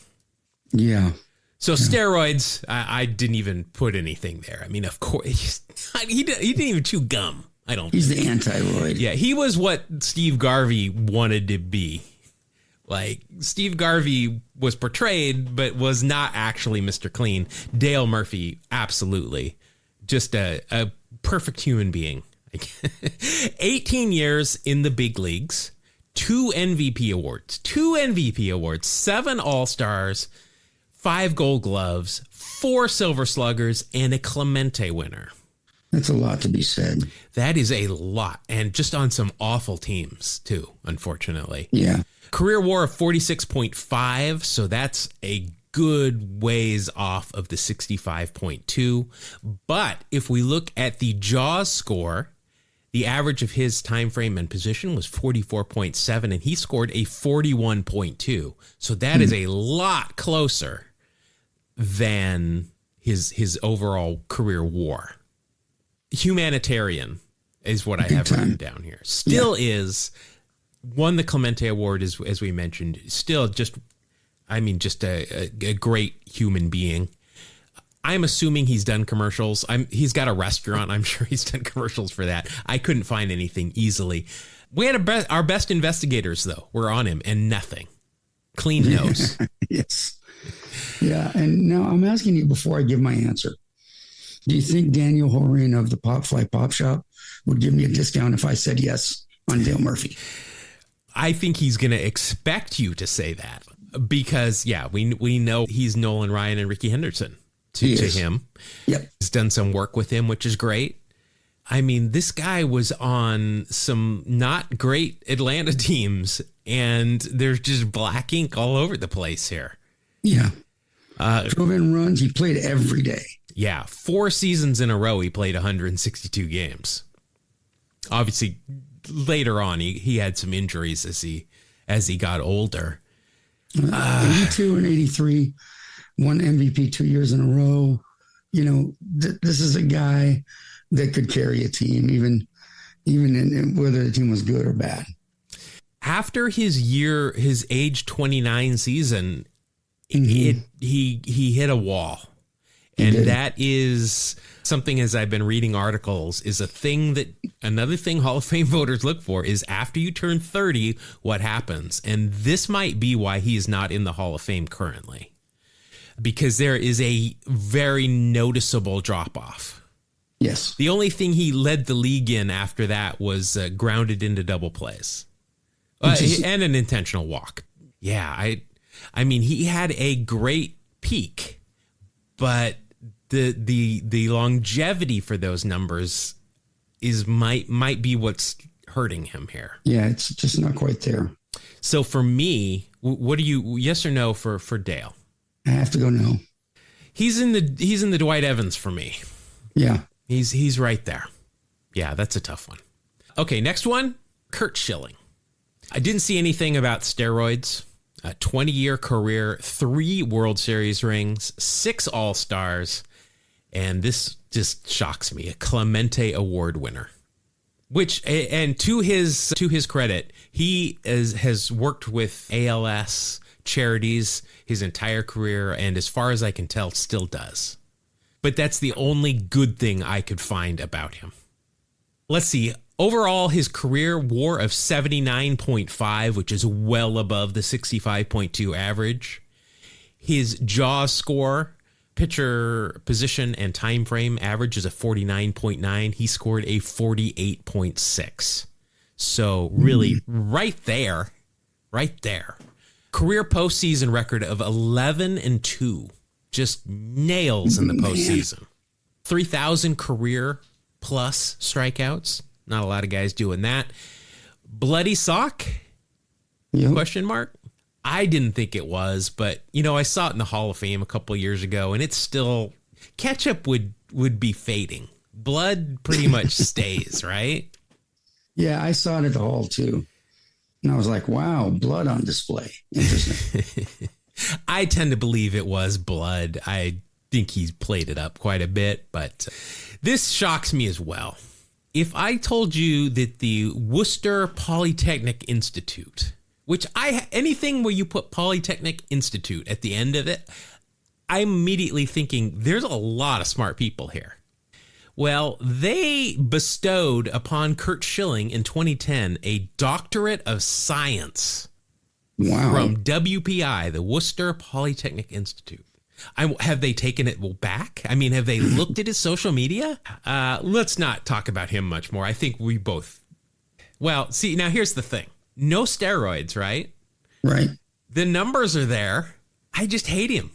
Speaker 2: Yeah.
Speaker 1: So steroids, I didn't even put anything there. I mean, of course, he didn't even chew gum. I don't.
Speaker 2: He's the anti-roid.
Speaker 1: Yeah, he was what Steve Garvey wanted to be. Like, Steve Garvey was portrayed, but was not actually Mr. Clean. Dale Murphy, absolutely. Just a perfect human being. 18 years in the big leagues, 2 MVP awards, 7 All-Stars, 5 Gold Gloves, 4 Silver Sluggers, and a Clemente winner.
Speaker 2: That's a lot to be said.
Speaker 1: That is a lot. And just on some awful teams, too, unfortunately.
Speaker 2: Yeah.
Speaker 1: Career WAR of 46.5, so that's a good ways off of the 65.2. But if we look at the Jaws score, the average of his time frame and position was 44.7, and he scored a 41.2. So that is a lot closer than his overall career WAR. Humanitarian is what I have written down here. Still is, won the Clemente Award, as we mentioned. Still just a great human being. I'm assuming he's done commercials. He's got a restaurant. I'm sure he's done commercials for that. I couldn't find anything easily. We had our best investigators, though, were on him, and nothing. Clean nose.
Speaker 2: Yes. Yeah. And now I'm asking you before I give my answer. Do you think Daniel Horan of the Pop Fly Pop Shop would give me a discount if I said yes on Dale Murphy?
Speaker 1: I think he's going to expect you to say that because, we know he's Nolan Ryan and Ricky Henderson to him.
Speaker 2: Yep.
Speaker 1: He's done some work with him, which is great. I mean, this guy was on some not great Atlanta teams, and there's just black ink all over the place here.
Speaker 2: Yeah. Drove in runs. He played every day.
Speaker 1: Yeah. 4 seasons in a row, he played 162 games. Obviously, later on, he had some injuries as he got older.
Speaker 2: 82 and 83, won MVP 2 years in a row. You know, this is a guy that could carry a team, even in whether the team was good or bad.
Speaker 1: After his age 29 season, he hit a wall. And that is something, as I've been reading articles, is another thing Hall of Fame voters look for is after you turn 30, what happens? And this might be why he is not in the Hall of Fame currently, because there is a very noticeable drop off.
Speaker 2: Yes.
Speaker 1: The only thing he led the league in after that was grounded into double plays and an intentional walk. Yeah. I mean, he had a great peak, but the longevity for those numbers might be what's hurting him here.
Speaker 2: Yeah, it's just not quite there.
Speaker 1: So for me, what do you, yes or no for Dale?
Speaker 2: I have to go no.
Speaker 1: He's in the Dwight Evans for me.
Speaker 2: Yeah.
Speaker 1: He's right there. Yeah, that's a tough one. Okay, next one, Curt Schilling. I didn't see anything about steroids. A 20-year career, 3 World Series rings, 6 All-Stars, and this just shocks me. A Clemente Award winner, which, and to his credit, he has worked with ALS charities his entire career, and as far as I can tell, still does. But that's the only good thing I could find about him. Let's see. Overall, his career WAR of 79.5, which is well above the 65.2 average. His JAWS score, pitcher position and time frame average is a 49.9. He scored a 48.6. So really right there. Career postseason record of 11-2. Just nails in the postseason. 3,000 career plus strikeouts. Not a lot of guys doing that. Bloody sock?
Speaker 2: Yep.
Speaker 1: Question mark? I didn't think it was, but I saw it in the Hall of Fame a couple of years ago, and it's still, ketchup would be fading. Blood pretty much stays, right?
Speaker 2: Yeah, I saw it at the Hall too. And I was like, wow, blood on display. Interesting.
Speaker 1: I tend to believe it was blood. I think he's played it up quite a bit, but this shocks me as well. If I told you that the Worcester Polytechnic Institute, which anything where you put Polytechnic Institute at the end of it, I'm immediately thinking there's a lot of smart people here. Well, they bestowed upon Curt Schilling in 2010 a doctorate of science.
Speaker 2: Wow.
Speaker 1: From WPI, the Worcester Polytechnic Institute. Have they taken it back? I mean, have they looked at his social media? Let's not talk about him much more. I think we both. Well, see, now here's the thing. No steroids, right?
Speaker 2: Right.
Speaker 1: The numbers are there. I just hate him.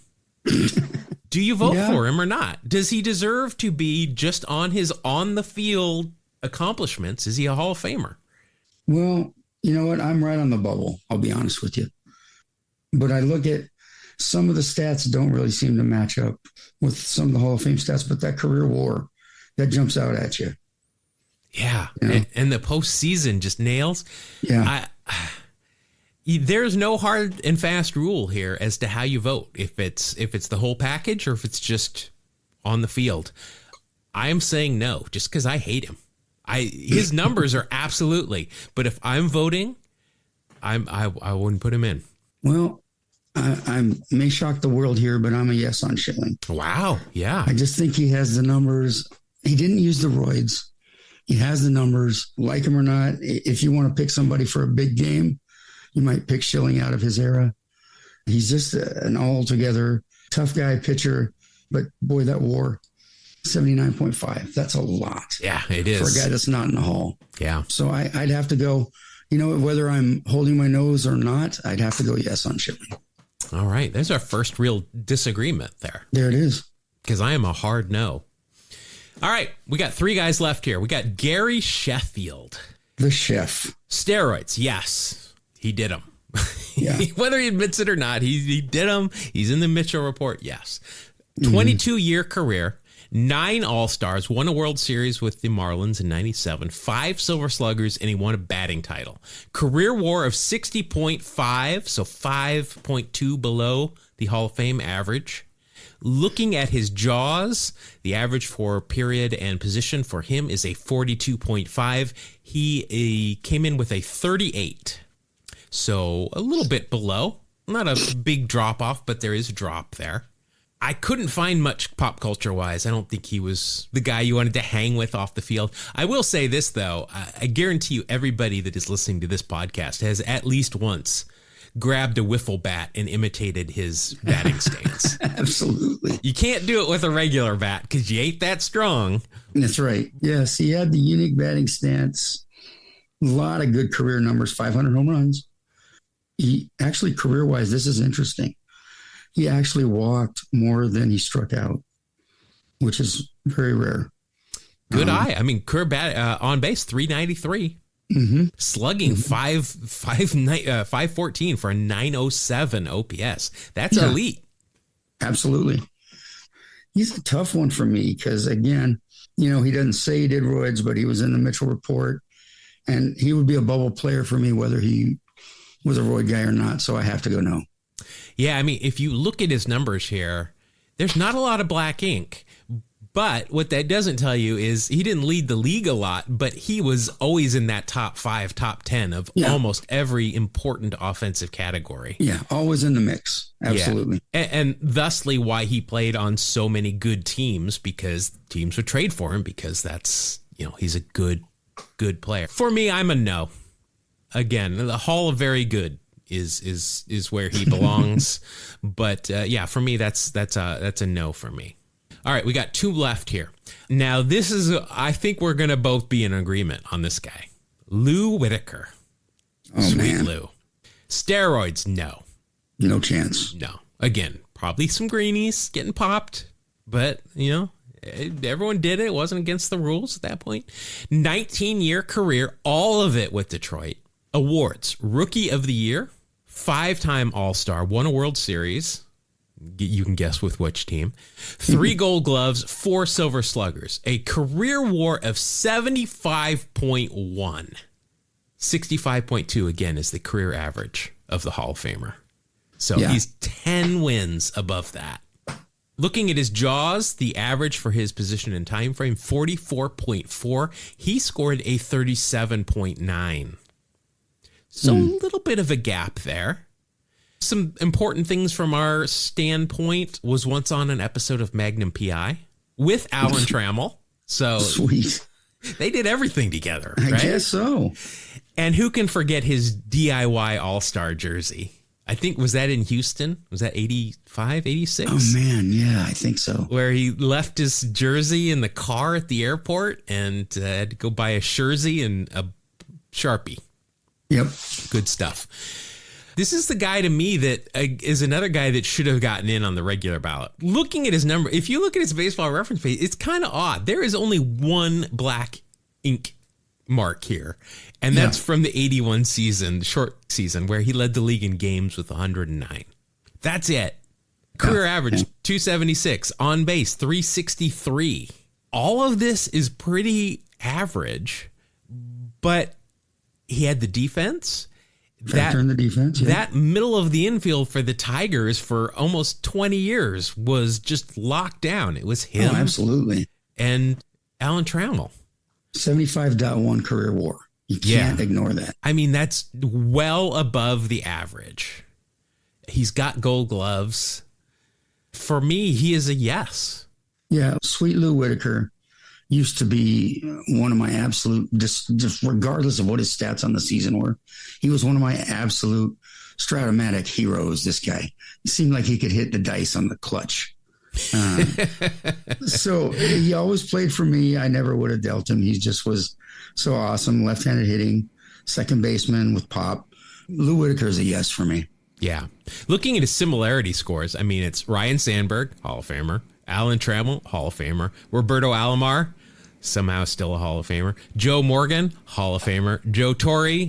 Speaker 1: Do you vote for him or not? Does he deserve to be just on his on-the-field accomplishments? Is he a Hall of Famer?
Speaker 2: Well, you know what? I'm right on the bubble. I'll be honest with you. But I look at some of the stats don't really seem to match up with some of the Hall of Fame stats, but that career WAR, that jumps out at you.
Speaker 1: Yeah.
Speaker 2: You know?
Speaker 1: And the postseason just nails.
Speaker 2: Yeah.
Speaker 1: There's no hard and fast rule here as to how you vote. If it's the whole package or if it's just on the field. I'm saying no, just because I hate him. His numbers are absolutely. But if I'm voting, I wouldn't put him in.
Speaker 2: Well, I may shock the world here, but I'm a yes on Schilling.
Speaker 1: Wow. Yeah.
Speaker 2: I just think he has the numbers. He didn't use the roids. He has the numbers, like him or not. If you want to pick somebody for a big game, you might pick Schilling out of his era. He's just an altogether tough guy pitcher. But boy, that WAR, 79.5. That's a lot.
Speaker 1: Yeah, it is.
Speaker 2: For a guy that's not in the Hall.
Speaker 1: Yeah.
Speaker 2: So I'd have to go, whether I'm holding my nose or not, I'd have to go yes on Schilling.
Speaker 1: All right. There's our first real disagreement there.
Speaker 2: There it is.
Speaker 1: Because I am a hard no. All right. We got 3 guys left here. We got Gary Sheffield.
Speaker 2: The chef.
Speaker 1: Steroids. Yes. He did them.
Speaker 2: Yeah.
Speaker 1: Whether he admits it or not, he did them. He's in the Mitchell report. Yes. 22-year career, 9 All-Stars, won a World Series with the Marlins in 97, 5 Silver Sluggers, and he won a batting title. Career WAR of 60.5, so 5.2 below the Hall of Fame average. Looking at his jaws, the average for period and position for him is a 42.5. He came in with a 38. So a little bit below. Not a big drop off, but there is a drop there. I couldn't find much pop culture wise. I don't think he was the guy you wanted to hang with off the field. I will say this, though. I guarantee you everybody that is listening to this podcast has at least once grabbed a wiffle bat and imitated his batting stance.
Speaker 2: Absolutely.
Speaker 1: You can't do it with a regular bat because you ain't that strong.
Speaker 2: That's right. Yes, he had the unique batting stance. A lot of good career numbers, 500 home runs. He actually, career-wise, this is interesting. He actually walked more than he struck out, which is very rare.
Speaker 1: Good eye. I mean, career on base 393.
Speaker 2: Mm-hmm.
Speaker 1: Slugging 514 for a 907 OPS. That's elite.
Speaker 2: Absolutely. He's a tough one for me because, again, he doesn't say he did roids, but he was in the Mitchell report, and he would be a bubble player for me whether he was a roid guy or not. So I have to go no.
Speaker 1: Yeah, I mean, if you look at his numbers here, there's not a lot of black ink. But what that doesn't tell you is he didn't lead the league a lot, but he was always in that top 5, top 10 of almost every important offensive category.
Speaker 2: Yeah, always in the mix. Absolutely.
Speaker 1: Yeah. And thusly why he played on so many good teams, because teams would trade for him because that's, he's a good player. For me, I'm a no. Again, the Hall of Very Good is where he belongs. But for me, that's a no for me. All right, we got 2 left here. Now, I think we're going to both be in agreement on this guy. Lou Whitaker.
Speaker 2: Oh,
Speaker 1: Sweet
Speaker 2: man.
Speaker 1: Lou. Steroids, no.
Speaker 2: No chance.
Speaker 1: No. Again, probably some greenies getting popped, but, everyone did it. It wasn't against the rules at that point. 19-year career, all of it with Detroit. Awards, Rookie of the Year, 5-time All-Star, won a World Series. You can guess with which team. 3 Gold Gloves, 4 Silver Sluggers. A career WAR of 75.1. 65.2, again, is the career average of the Hall of Famer. So he's 10 wins above that. Looking at his jaws, the average for his position and time frame, 44.4. He scored a 37.9. So a little bit of a gap there. Some important things from our standpoint was once on an episode of Magnum PI with Alan Trammell. So
Speaker 2: sweet.
Speaker 1: They did everything together, right?
Speaker 2: I guess so.
Speaker 1: And who can forget his DIY All-Star jersey? I think, was that in Houston? Was that 85, 86?
Speaker 2: Oh, man. Yeah, I think so.
Speaker 1: Where he left his jersey in the car at the airport and had to go buy a jersey and a Sharpie.
Speaker 2: Yep.
Speaker 1: Good stuff. This is the guy to me that is another guy that should have gotten in on the regular ballot. Looking at his number, if you look at his baseball reference page, it's kind of odd. There is only 1 black ink mark here, and that's from the 81 season, the short season, where he led the league in games with 109. That's it. Career average, 276. On base, 363. All of this is pretty average, but he had the defense.
Speaker 2: Factor in the defense. Yeah.
Speaker 1: That middle of the infield for the Tigers for almost 20 years was just locked down. It was him.
Speaker 2: Oh, absolutely.
Speaker 1: And Alan Trammell.
Speaker 2: 75.1 career WAR. You can't ignore that.
Speaker 1: I mean, that's well above the average. He's got gold gloves. For me, he is a yes.
Speaker 2: Yeah, Sweet Lou Whitaker used to be one of my absolute, just regardless of what his stats on the season were, he was one of my absolute Stratomatic heroes, this guy. It seemed like he could hit the dice on the clutch. So he always played for me. I never would have dealt him. He just was so awesome. Left-handed hitting, second baseman with pop. Lou Whitaker is a yes for me.
Speaker 1: Yeah. Looking at his similarity scores, I mean, it's Ryan Sandberg, Hall of Famer. Alan Trammell, Hall of Famer. Roberto Alomar, somehow still a Hall of Famer. Joe Morgan, Hall of Famer. Joe Torre,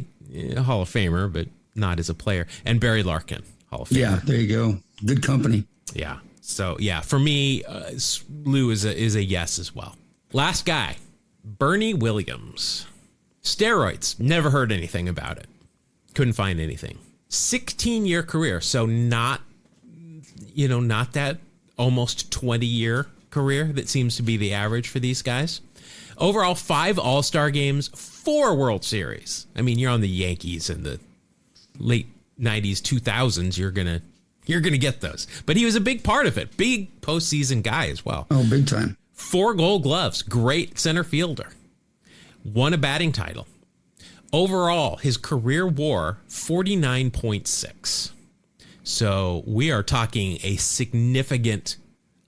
Speaker 1: Hall of Famer, but not as a player. And Barry Larkin, Hall of Famer.
Speaker 2: Yeah, there you go. Good company.
Speaker 1: Yeah. So, yeah, for me, Lou is a yes as well. Last guy, Bernie Williams. Steroids. Never heard anything about it. Couldn't find anything. 16-year career. So not that almost 20-year career that seems to be the average for these guys. Overall, 5 All-Star games, 4 World Series. I mean, you're on the Yankees in the late 90s, 2000s. You're gonna get those. But he was a big part of it. Big postseason guy as well.
Speaker 2: Oh, big time.
Speaker 1: 4 Gold Gloves. Great center fielder. Won a batting title. Overall, his career WAR, 49.6. So we are talking a significant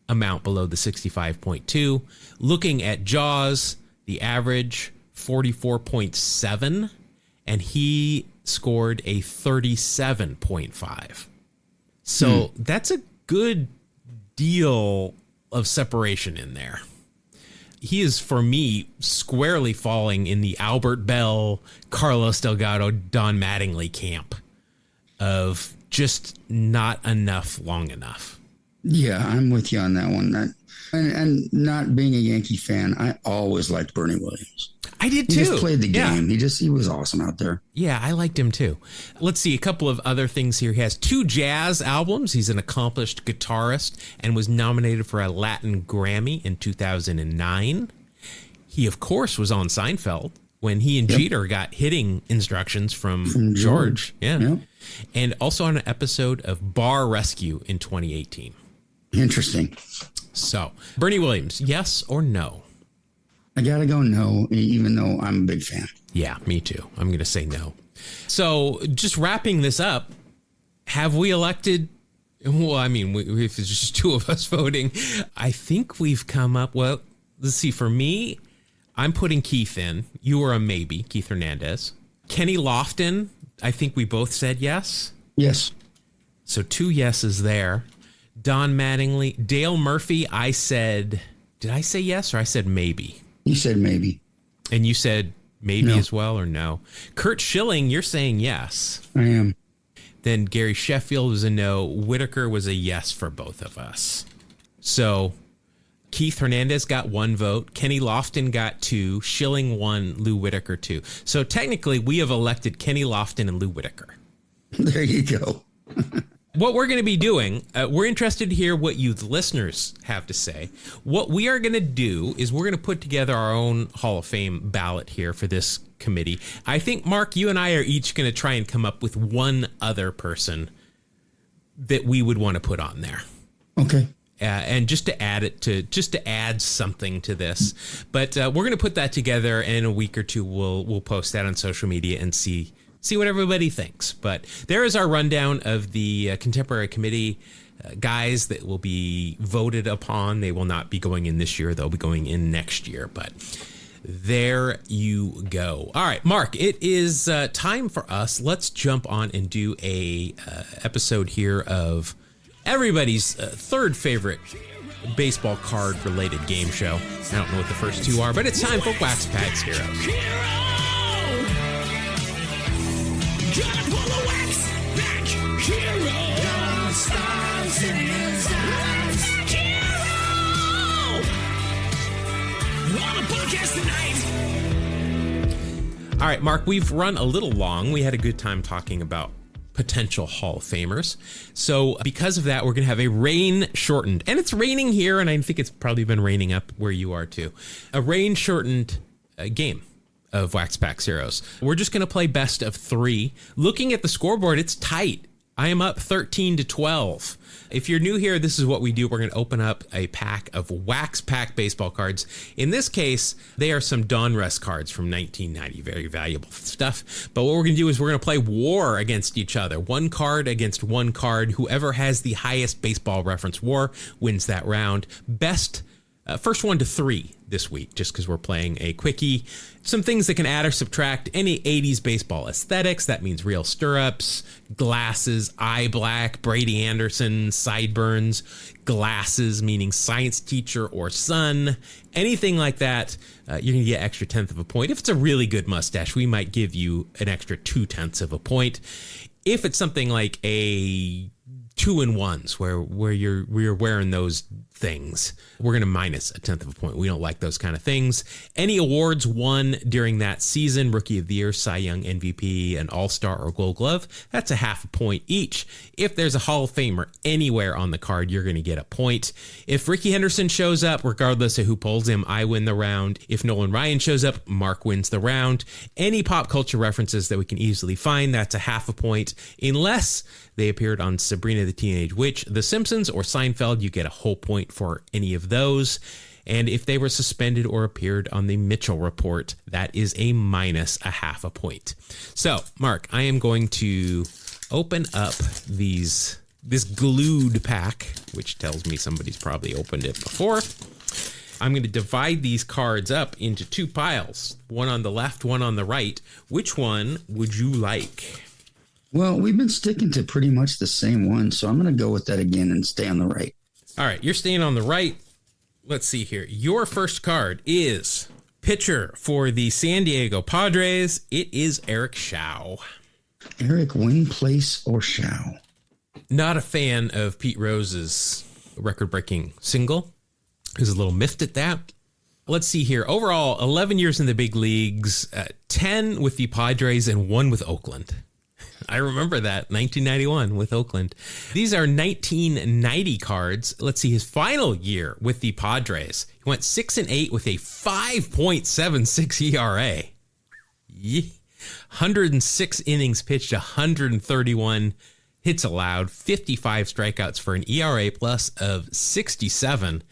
Speaker 1: amount below the 65.2. Looking at Jaws, the average 44.7, and he scored a 37.5. So that's a good deal of separation in there. He is, for me, squarely falling in the Albert Bell, Carlos Delgado, Don Mattingly camp of just not enough long enough.
Speaker 2: Yeah, I'm with you on that one. And not being a Yankee fan, I always liked Bernie Williams.
Speaker 1: I did too.
Speaker 2: He just played the game. Yeah. He was awesome out there.
Speaker 1: Yeah, I liked him too. Let's see a couple of other things here. He has 2 jazz albums. He's an accomplished guitarist and was nominated for a Latin Grammy in 2009. He, of course, was on Seinfeld when he and Jeter got hitting instructions from George. Yeah. Yep. And also on an episode of Bar Rescue in 2018.
Speaker 2: Interesting.
Speaker 1: So, Bernie Williams, yes or no?
Speaker 2: I got to go no, even though I'm a big fan.
Speaker 1: Yeah, me too. I'm going to say no. So, just wrapping this up, have we elected? Well, I mean, if it's just 2 of us voting, I think we've come up. Well, let's see. For me, I'm putting Keith in. You are a maybe, Keith Hernandez. Kenny Lofton, I think we both said yes.
Speaker 2: Yes.
Speaker 1: So 2 yeses there. Don Mattingly, Dale Murphy, I said, did I say yes or I said maybe?
Speaker 2: You said maybe.
Speaker 1: And you said maybe as well or no? Kurt Schilling, you're saying yes.
Speaker 2: I am.
Speaker 1: Then Gary Sheffield was a no. Whitaker was a yes for both of us. So Keith Hernandez got 1 vote. Kenny Lofton got 2. Schilling 1. Lou Whitaker 2. So technically, we have elected Kenny Lofton and Lou Whitaker.
Speaker 2: There you go.
Speaker 1: What we're going to be doing, we're interested to hear what you, the listeners, have to say. What we are going to do is we're going to put together our own Hall of Fame ballot here for this committee. I think, Mark, you and I are each going to try and come up with one other person that we would want to put on there.
Speaker 2: Okay.
Speaker 1: And just to add something to this. But we're going to put that together, and in a week or 2, we'll post that on social media and see what everybody thinks. But there is our rundown of the contemporary committee guys that will be voted upon. They will not be going in this year. They'll be going in next year. But there you go. All right, Mark, it is time for us. Let's jump on and do a episode here of everybody's third favorite baseball card related game show. I don't know what the first 2 are, but it's time for Wax Pads Heroes.
Speaker 5: Gotta pull a wax back hero. Stars in his eyes. Hero. On a podcast tonight.
Speaker 1: All right, Mark, we've run a little long. We had a good time talking about potential Hall of Famers. So because of that, we're going to have a rain shortened, and it's raining here, and I think it's probably been raining up where you are too. A rain shortened game of Wax Pack Zeros. We're just going to play best of 3. Looking at the scoreboard, it's tight. I am up 13-12. If you're new here, this is what we do. We're going to open up a pack of Wax Pack baseball cards. In this case, they are some Donruss cards from 1990. Very valuable stuff. But what we're going to do is we're going to play war against each other. One card against one card. Whoever has the highest baseball reference war wins that round. Best first 1 to 3 this week, just because we're playing a quickie. Some things that can add or subtract any 80s baseball aesthetics. That means real stirrups, glasses, eye black, Brady Anderson, sideburns, glasses, meaning science teacher or son, anything like that. You're going to get extra 1/10 of a point. If it's a really good mustache, we might give you an extra 2/10 of a point. If it's something like a 2-in-1s where you're wearing those things, we're going to minus a 1/10 of a point. We don't like those kind of things. Any awards won during that season, Rookie of the Year, Cy Young, MVP, an All-Star, or Gold Glove, that's a 1/2 a point each. If there's a Hall of Famer anywhere on the card, you're going to get a point. If Ricky Henderson shows up, regardless of who pulls him, I win the round. If Nolan Ryan shows up, Mark wins the round. Any pop culture references that we can easily find, that's a 1/2 a point. Unless they appeared on Sabrina the Teenage Witch, The Simpsons, or Seinfeld, you get a whole point for any of those. And if they were suspended or appeared on the Mitchell Report, that is a minus a 1/2 a point. So, Mark, I am going to open up this glued pack, which tells me somebody's probably opened it before. I'm going to divide these cards up into 2 piles, one on the left, one on the right. Which one would you like?
Speaker 2: Well, we've been sticking to pretty much the same one, so I'm going to go with that again and stay on the right.
Speaker 1: All right, you're staying on the right. Let's see here. Your first card is pitcher for the San Diego Padres. It is Eric Shao.
Speaker 2: Eric, win, place, or Shao?
Speaker 1: Not a fan of Pete Rose's record-breaking single. He was a little miffed at that. Let's see here. Overall, 11 years in the big leagues, 10 with the Padres and 1 with Oakland. I remember that, 1991 with Oakland. These are 1990 cards. Let's see his final year with the Padres. He went 6-8 with a 5.76 ERA. 106 innings pitched, 131 hits allowed, 55 strikeouts for an ERA plus of 67,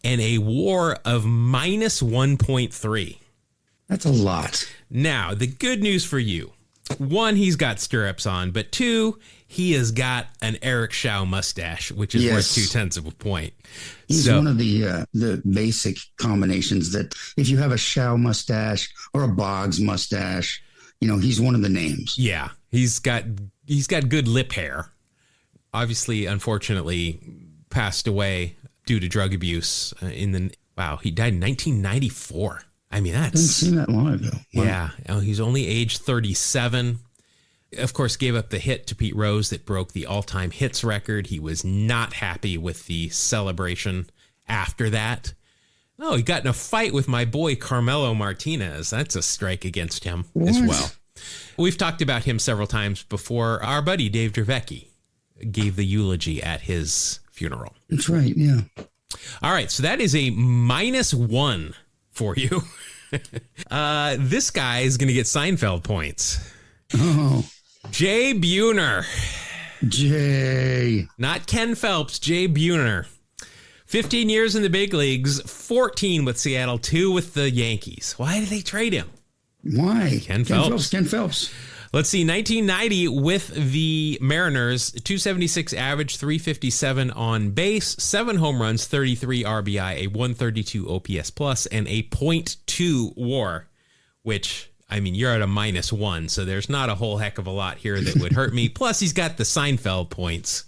Speaker 1: and a WAR of minus 1.3.
Speaker 2: That's a lot.
Speaker 1: Now, the good news for you. 1, he's got stirrups on, but 2, he has got an Eric Shao mustache, which is worth 2/10 of a point.
Speaker 2: He's one of the basic combinations that if you have a Shao mustache or a Boggs mustache, he's one of the names.
Speaker 1: Yeah, he's got good lip hair. Obviously, unfortunately, passed away due to drug abuse he died in 1994. I mean,
Speaker 2: Didn't seem that long ago. Wow.
Speaker 1: Yeah. He's only age 37. Of course, gave up the hit to Pete Rose that broke the all-time hits record. He was not happy with the celebration after that. Oh, he got in a fight with my boy Carmelo Martinez. That's a strike against him as well. We've talked about him several times before. Our buddy Dave Dravecki gave the eulogy at his funeral.
Speaker 2: That's right, yeah.
Speaker 1: All right, so that is a -1 for you. This guy is going to get Seinfeld points.
Speaker 2: Oh.
Speaker 1: Jay Buhner.
Speaker 2: Jay.
Speaker 1: Not Ken Phelps, Jay Buhner. 15 years in the big leagues, 14 with Seattle, 2 with the Yankees. Why did they trade him?
Speaker 2: Why?
Speaker 1: Ken Phelps.
Speaker 2: Ken Phelps.
Speaker 1: Let's see, 1990 with the Mariners, 276 average, 357 on base, 7 home runs, 33 RBI, a 132 OPS plus, and a .2 WAR, which, I mean, you're at a -1, so there's not a whole heck of a lot here that would hurt me. Plus, he's got the Seinfeld points.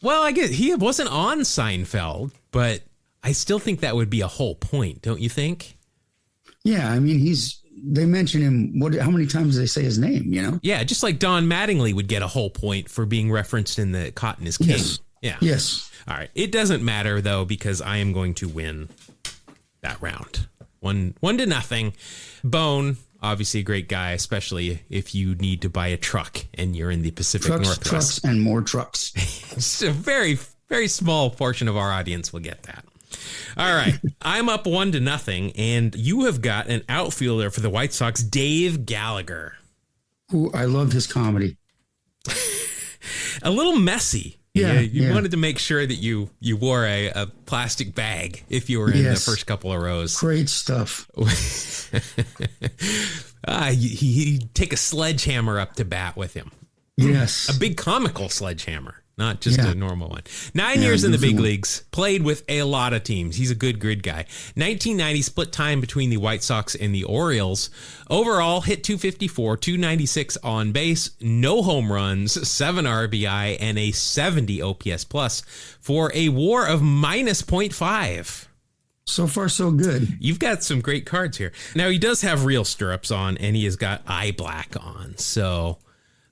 Speaker 1: Well, I guess he wasn't on Seinfeld, but I still think that would be a whole point, don't you think?
Speaker 2: Yeah, I mean, they mention him. How many times do they say his name,
Speaker 1: Yeah, just like Don Mattingly would get a whole point for being referenced in the Cotton is King.
Speaker 2: Yes.
Speaker 1: Yeah.
Speaker 2: Yes.
Speaker 1: All right. It doesn't matter, though, because I am going to win that round. 1-0. Bone, obviously a great guy, especially if you need to buy a truck and you're in the Pacific Northwest.
Speaker 2: Trucks and more trucks.
Speaker 1: Just a very, very small portion of our audience will get that. All right. I'm up 1-0, and you have got an outfielder for the White Sox, Dave Gallagher.
Speaker 2: Who I loved his comedy.
Speaker 1: A little messy.
Speaker 2: Yeah,
Speaker 1: You wanted to make sure that you wore a plastic bag if you were in the first couple of rows.
Speaker 2: Great stuff.
Speaker 1: He'd take a sledgehammer up to bat with him.
Speaker 2: Yes.
Speaker 1: A big comical sledgehammer, not just a normal one. 9 years in the big leagues, played with a lot of teams. He's a good grid guy. 1990 split time between the White Sox and the Orioles. Overall, hit 254, 296 on base, no home runs, 7 RBI, and a 70 OPS plus for a WAR of -0.5.
Speaker 2: So far, so good.
Speaker 1: You've got some great cards here. Now, he does have real stirrups on, and he has got eye black on, so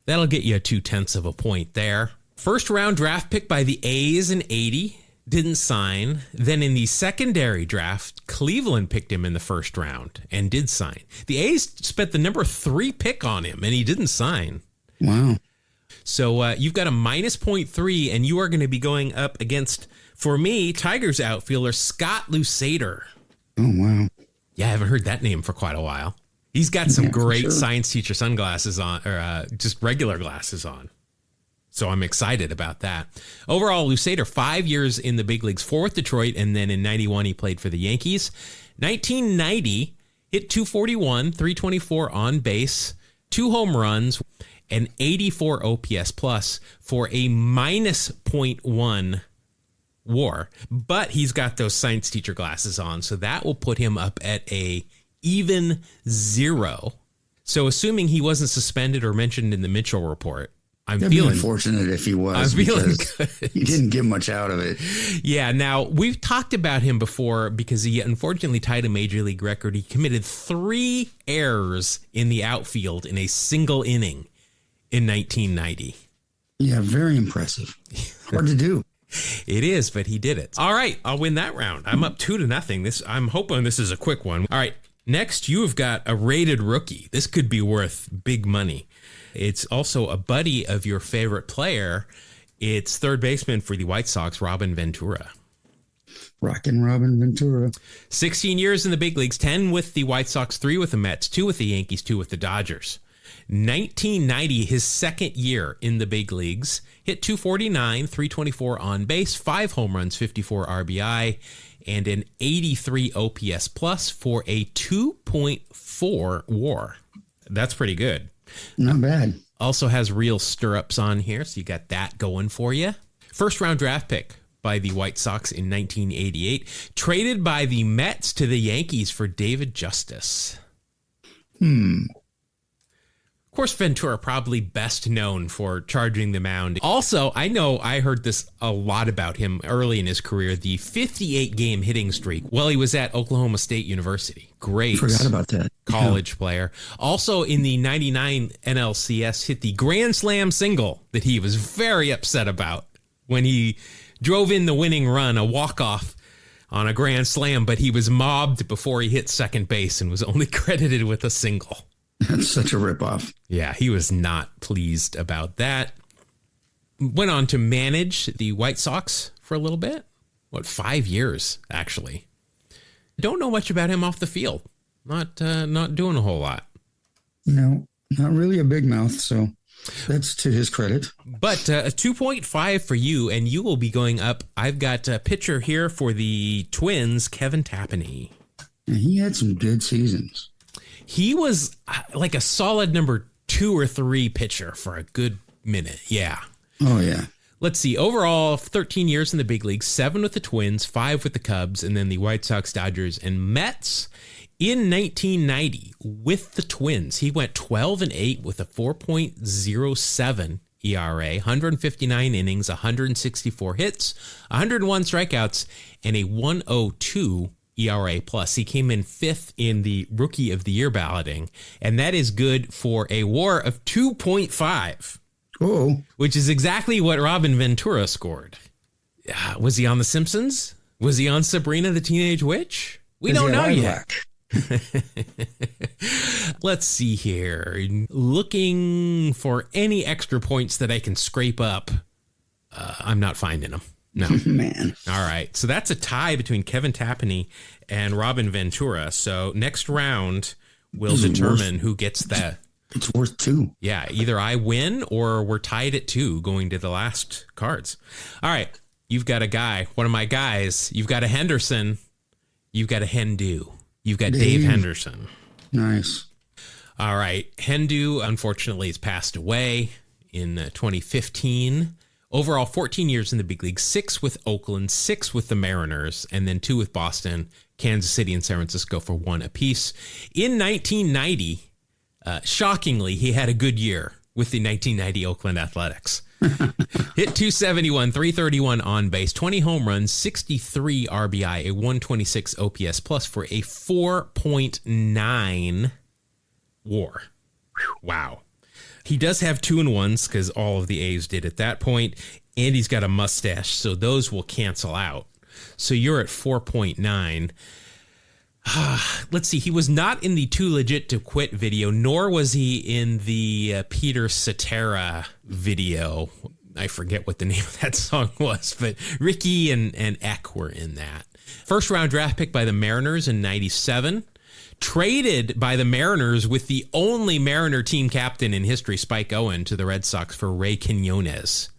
Speaker 1: that'll get you 0.2 of a point there. First round draft pick by the A's in 80, didn't sign. Then in the secondary draft, Cleveland picked him in the first round and did sign. The A's spent the number 3 pick on him, and he didn't sign.
Speaker 2: Wow.
Speaker 1: So you've got a -0.3, and you are going to be going up against, for me, Tigers outfielder Scott Lusader.
Speaker 2: Oh, wow.
Speaker 1: Yeah, I haven't heard that name for quite a while. He's got some great science teacher sunglasses on, or just regular glasses on. So I'm excited about that. Overall, Lusader, 5 years in the big leagues, 4 with Detroit, and then in 91 he played for the Yankees. 1990, hit 241, 324 on base, 2 home runs, and 84 OPS plus for a -0.1 WAR. But he's got those science teacher glasses on, so that will put him up at a even 0. So assuming he wasn't suspended or mentioned in the Mitchell report,
Speaker 2: That'd be unfortunate if he was.
Speaker 1: I'm feeling good.
Speaker 2: He didn't get much out of it.
Speaker 1: Yeah, now we've talked about him before because he unfortunately tied a major league record. He committed 3 errors in the outfield in a single inning in 1990.
Speaker 2: Yeah, very impressive. Hard to do.
Speaker 1: It is, but he did it. All right, I'll win that round. I'm up 2-0. I'm hoping this is a quick one. All right, next you've got a rated rookie. This could be worth big money. It's also a buddy of your favorite player. It's third baseman for the White Sox, Robin Ventura.
Speaker 2: Rockin' Robin Ventura.
Speaker 1: 16 years in the big leagues, 10 with the White Sox, 3 with the Mets, 2 with the Yankees, 2 with the Dodgers. 1990, his second year in the big leagues, hit 249, 324 on base, 5 home runs, 54 RBI, and an 83 OPS plus for a 2.4 WAR. That's pretty good.
Speaker 2: Not bad.
Speaker 1: Also has real stirrups on here, so you got that going for you. First round draft pick by the White Sox in 1988. Traded by the Mets to the Yankees for David Justice. Of course, Ventura probably best known for charging the mound. Also, I know I heard this a lot about him early in his career, the 58-game hitting streak while he was at Oklahoma State University. Great.
Speaker 2: Forgot about that.
Speaker 1: College player. Also in the 99 NLCS, hit the Grand Slam single that he was very upset about when he drove in the winning run, a walk-off on a Grand Slam, but he was mobbed before he hit second base and was only credited with a single.
Speaker 2: That's such a ripoff.
Speaker 1: Yeah, he was not pleased about that. Went on to manage the White Sox for a little bit. 5 years, actually. Don't know much about him off the field. Not doing a whole lot.
Speaker 2: No, not really a big mouth, so that's to his credit.
Speaker 1: But a 2.5 for you, and you will be going up. I've got a pitcher here for the Twins, Kevin Tapani.
Speaker 2: And he had some good seasons.
Speaker 1: He was like a solid number 2 or 3 pitcher for a good minute. Yeah.
Speaker 2: Oh, yeah.
Speaker 1: Let's see. Overall, 13 years in the big leagues, 7 with the Twins, 5 with the Cubs, and then the White Sox, Dodgers, and Mets. In 1990, with the Twins, he went 12-8 with a 4.07 ERA, 159 innings, 164 hits, 101 strikeouts, and a 102 ERA plus. He came in 5th in the Rookie of the Year balloting, and that is good for a WAR of 2.5.
Speaker 2: Oh,
Speaker 1: which is exactly what Robin Ventura scored. Was he on The Simpsons? Was he on Sabrina the Teenage Witch? We don't know yet. Let's see here. Looking for any extra points that I can scrape up. I'm not finding them. No.
Speaker 2: Man.
Speaker 1: All right. So that's a tie between Kevin Tapani and Robin Ventura. So next round will determine who gets that.
Speaker 2: It's worth 2.
Speaker 1: Yeah. Either I win or we're tied at 2 going to the last cards. All right. You've got a guy, one of my guys. You've got a Henderson. You've got a Hendu. You've got Dave Henderson.
Speaker 2: Nice.
Speaker 1: All right. Hendu, unfortunately, has passed away in 2015. Overall, 14 years in the big league, 6 with Oakland, 6 with the Mariners, and then 2 with Boston, Kansas City, and San Francisco for 1 apiece. In 1990, shockingly, he had a good year with the 1990 Oakland Athletics. Hit 271, 331 on base, 20 home runs, 63 RBI, a 126 OPS plus for a 4.9 WAR. Wow. He does have 2-1s because all of the A's did at that point, and he's got a mustache, so those will cancel out. So you're at 4.9. Let's see. He was not in the Too Legit to Quit video, nor was he in the Peter Cetera video. I forget what the name of that song was, but Ricky and Eck were in that. First round draft pick by the Mariners in 97. Traded by the Mariners with the only Mariner team captain in history, Spike Owen, to the Red Sox for Ray Quinones.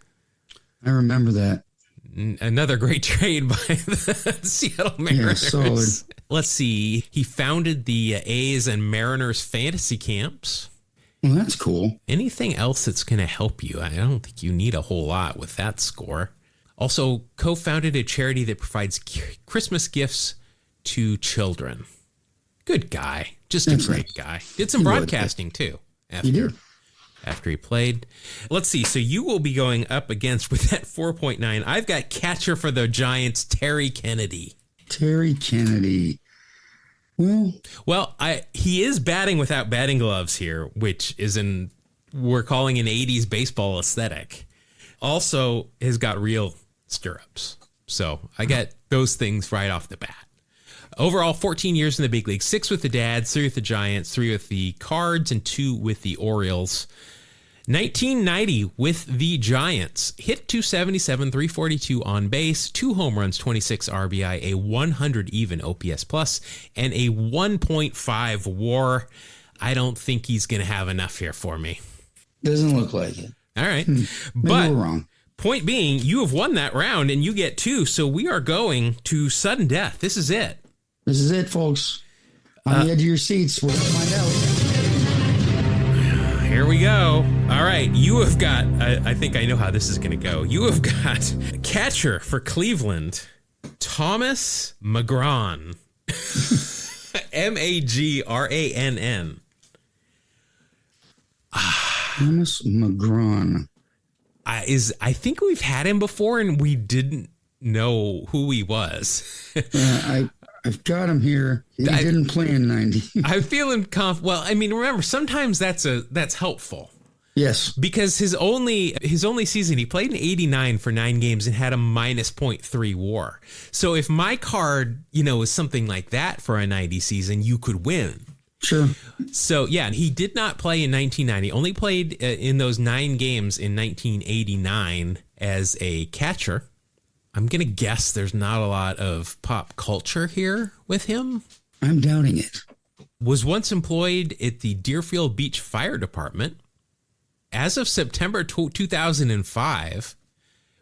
Speaker 2: I remember that.
Speaker 1: Another great trade by the Seattle Mariners.
Speaker 2: Yeah, solid.
Speaker 1: Let's see. He founded the A's and Mariners fantasy camps.
Speaker 2: Well, that's cool.
Speaker 1: Anything else that's going to help you? I don't think you need a whole lot with that score. Also, co-founded a charity that provides Christmas gifts to children. Good guy. Just a great guy. Did some broadcasting, too. After he played. Let's see. So you will be going up against, with that 4.9, I've got catcher for the Giants, Terry Kennedy.
Speaker 2: Terry Kennedy.
Speaker 1: Well, he is batting without batting gloves here, which is we're calling an 80s baseball aesthetic. Also has got real stirrups. So I got those things right off the bat. Overall, 14 years in the big league, 6 with the Dads, 3 with the Giants, 3 with the Cards, and 2 with the Orioles. 1990 with the Giants, hit 277, 342 on base, 2 home runs, 26 RBI, a 100 even OPS plus, and a 1.5 WAR. I don't think he's going to have enough here for me.
Speaker 2: Doesn't look like it.
Speaker 1: All right.
Speaker 2: But we're wrong.
Speaker 1: Point being, you have won that round and you get 2, so we are going to sudden death. This is it.
Speaker 2: This is it, folks. On the edge of your seats, we'll find out.
Speaker 1: Here we go. All right. You have got, I think I know how this is going to go. You have got catcher for Cleveland, Thomas McGrann. MAGRANN.
Speaker 2: Thomas McGrann.
Speaker 1: I think we've had him before and we didn't know who he was.
Speaker 2: I've got him here. He didn't play in 90.
Speaker 1: I'm feeling well, I mean, remember, sometimes that's helpful.
Speaker 2: Yes.
Speaker 1: Because his only season, he played in 89 for 9 games and had a minus 0.3 WAR. So if my card, is something like that for a 90 season, you could win.
Speaker 2: Sure.
Speaker 1: So, yeah, and he did not play in 1990. Only played in those 9 games in 1989 as a catcher. I'm going to guess there's not a lot of pop culture here with him.
Speaker 2: I'm doubting it.
Speaker 1: Was once employed at the Deerfield Beach Fire Department. As of September 2005,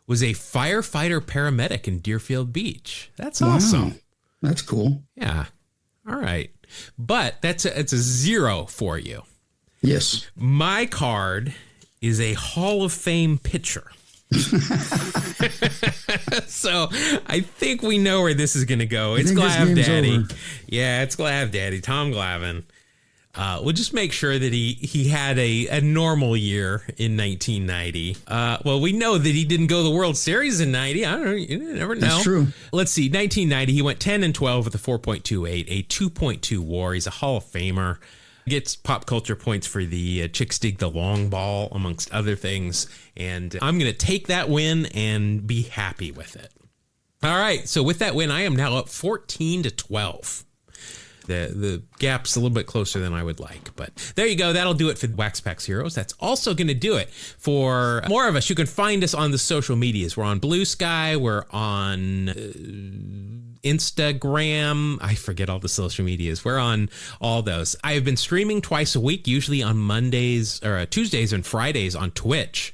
Speaker 1: was a firefighter paramedic in Deerfield Beach. That's awesome.
Speaker 2: Wow. That's cool.
Speaker 1: Yeah. All right. But it's a 0 for you.
Speaker 2: Yes.
Speaker 1: My card is a Hall of Fame pitcher. So I think we know where this is going to go. It's Glav Daddy. Yeah, it's Glav Daddy, Tom Glavine. We'll just make sure that he had a normal year in 1990. Well, we know that he didn't go to the World Series in 90. I don't know. You never know.
Speaker 2: That's true.
Speaker 1: Let's see. 1990, he went 10-12 with a 4.28, a 2.2 WAR. He's a Hall of Famer. Gets pop culture points for the Chicks Dig the Long Ball, amongst other things. And I'm going to take that win and be happy with it. All right. So with that win, I am now up 14-12. The gap's a little bit closer than I would like. But there you go. That'll do it for Wax Packs Heroes. That's also going to do it for more of us. You can find us on the social medias. We're on Blue Sky. We're on Instagram. I forget all the social medias. We're on all those. I have been streaming twice a week, usually on Mondays or Tuesdays and Fridays on Twitch.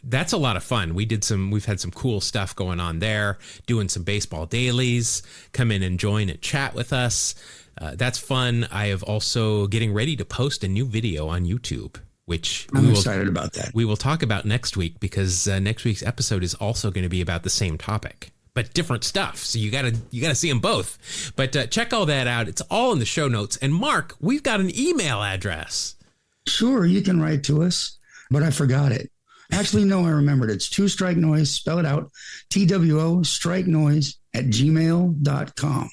Speaker 1: That's a lot of fun. We've had some cool stuff going on there, doing some baseball dailies. Come in and join and chat with us. That's fun. I have also getting ready to post a new video on YouTube, which
Speaker 2: I'm excited about that.
Speaker 1: We will talk about next week, because next week's episode is also going to be about the same topic, but different stuff. So you gotta see them both. But check all that out. It's all in the show notes. And Mark, we've got an email address.
Speaker 2: Sure, you can write to us, but I forgot it. Actually, no, I remembered. It's 2Strike Noise, spell it out, TWO, strike noise @gmail.com.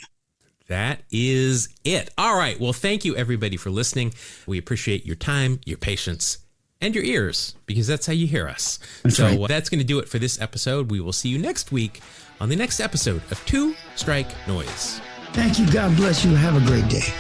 Speaker 1: That is it. All right. Well, thank you, everybody, for listening. We appreciate your time, your patience, and your ears, because that's how you hear us. That's going to do it for this episode. We will see you next week on the next episode of 2Strike Noise.
Speaker 2: Thank you. God bless you. Have a great day.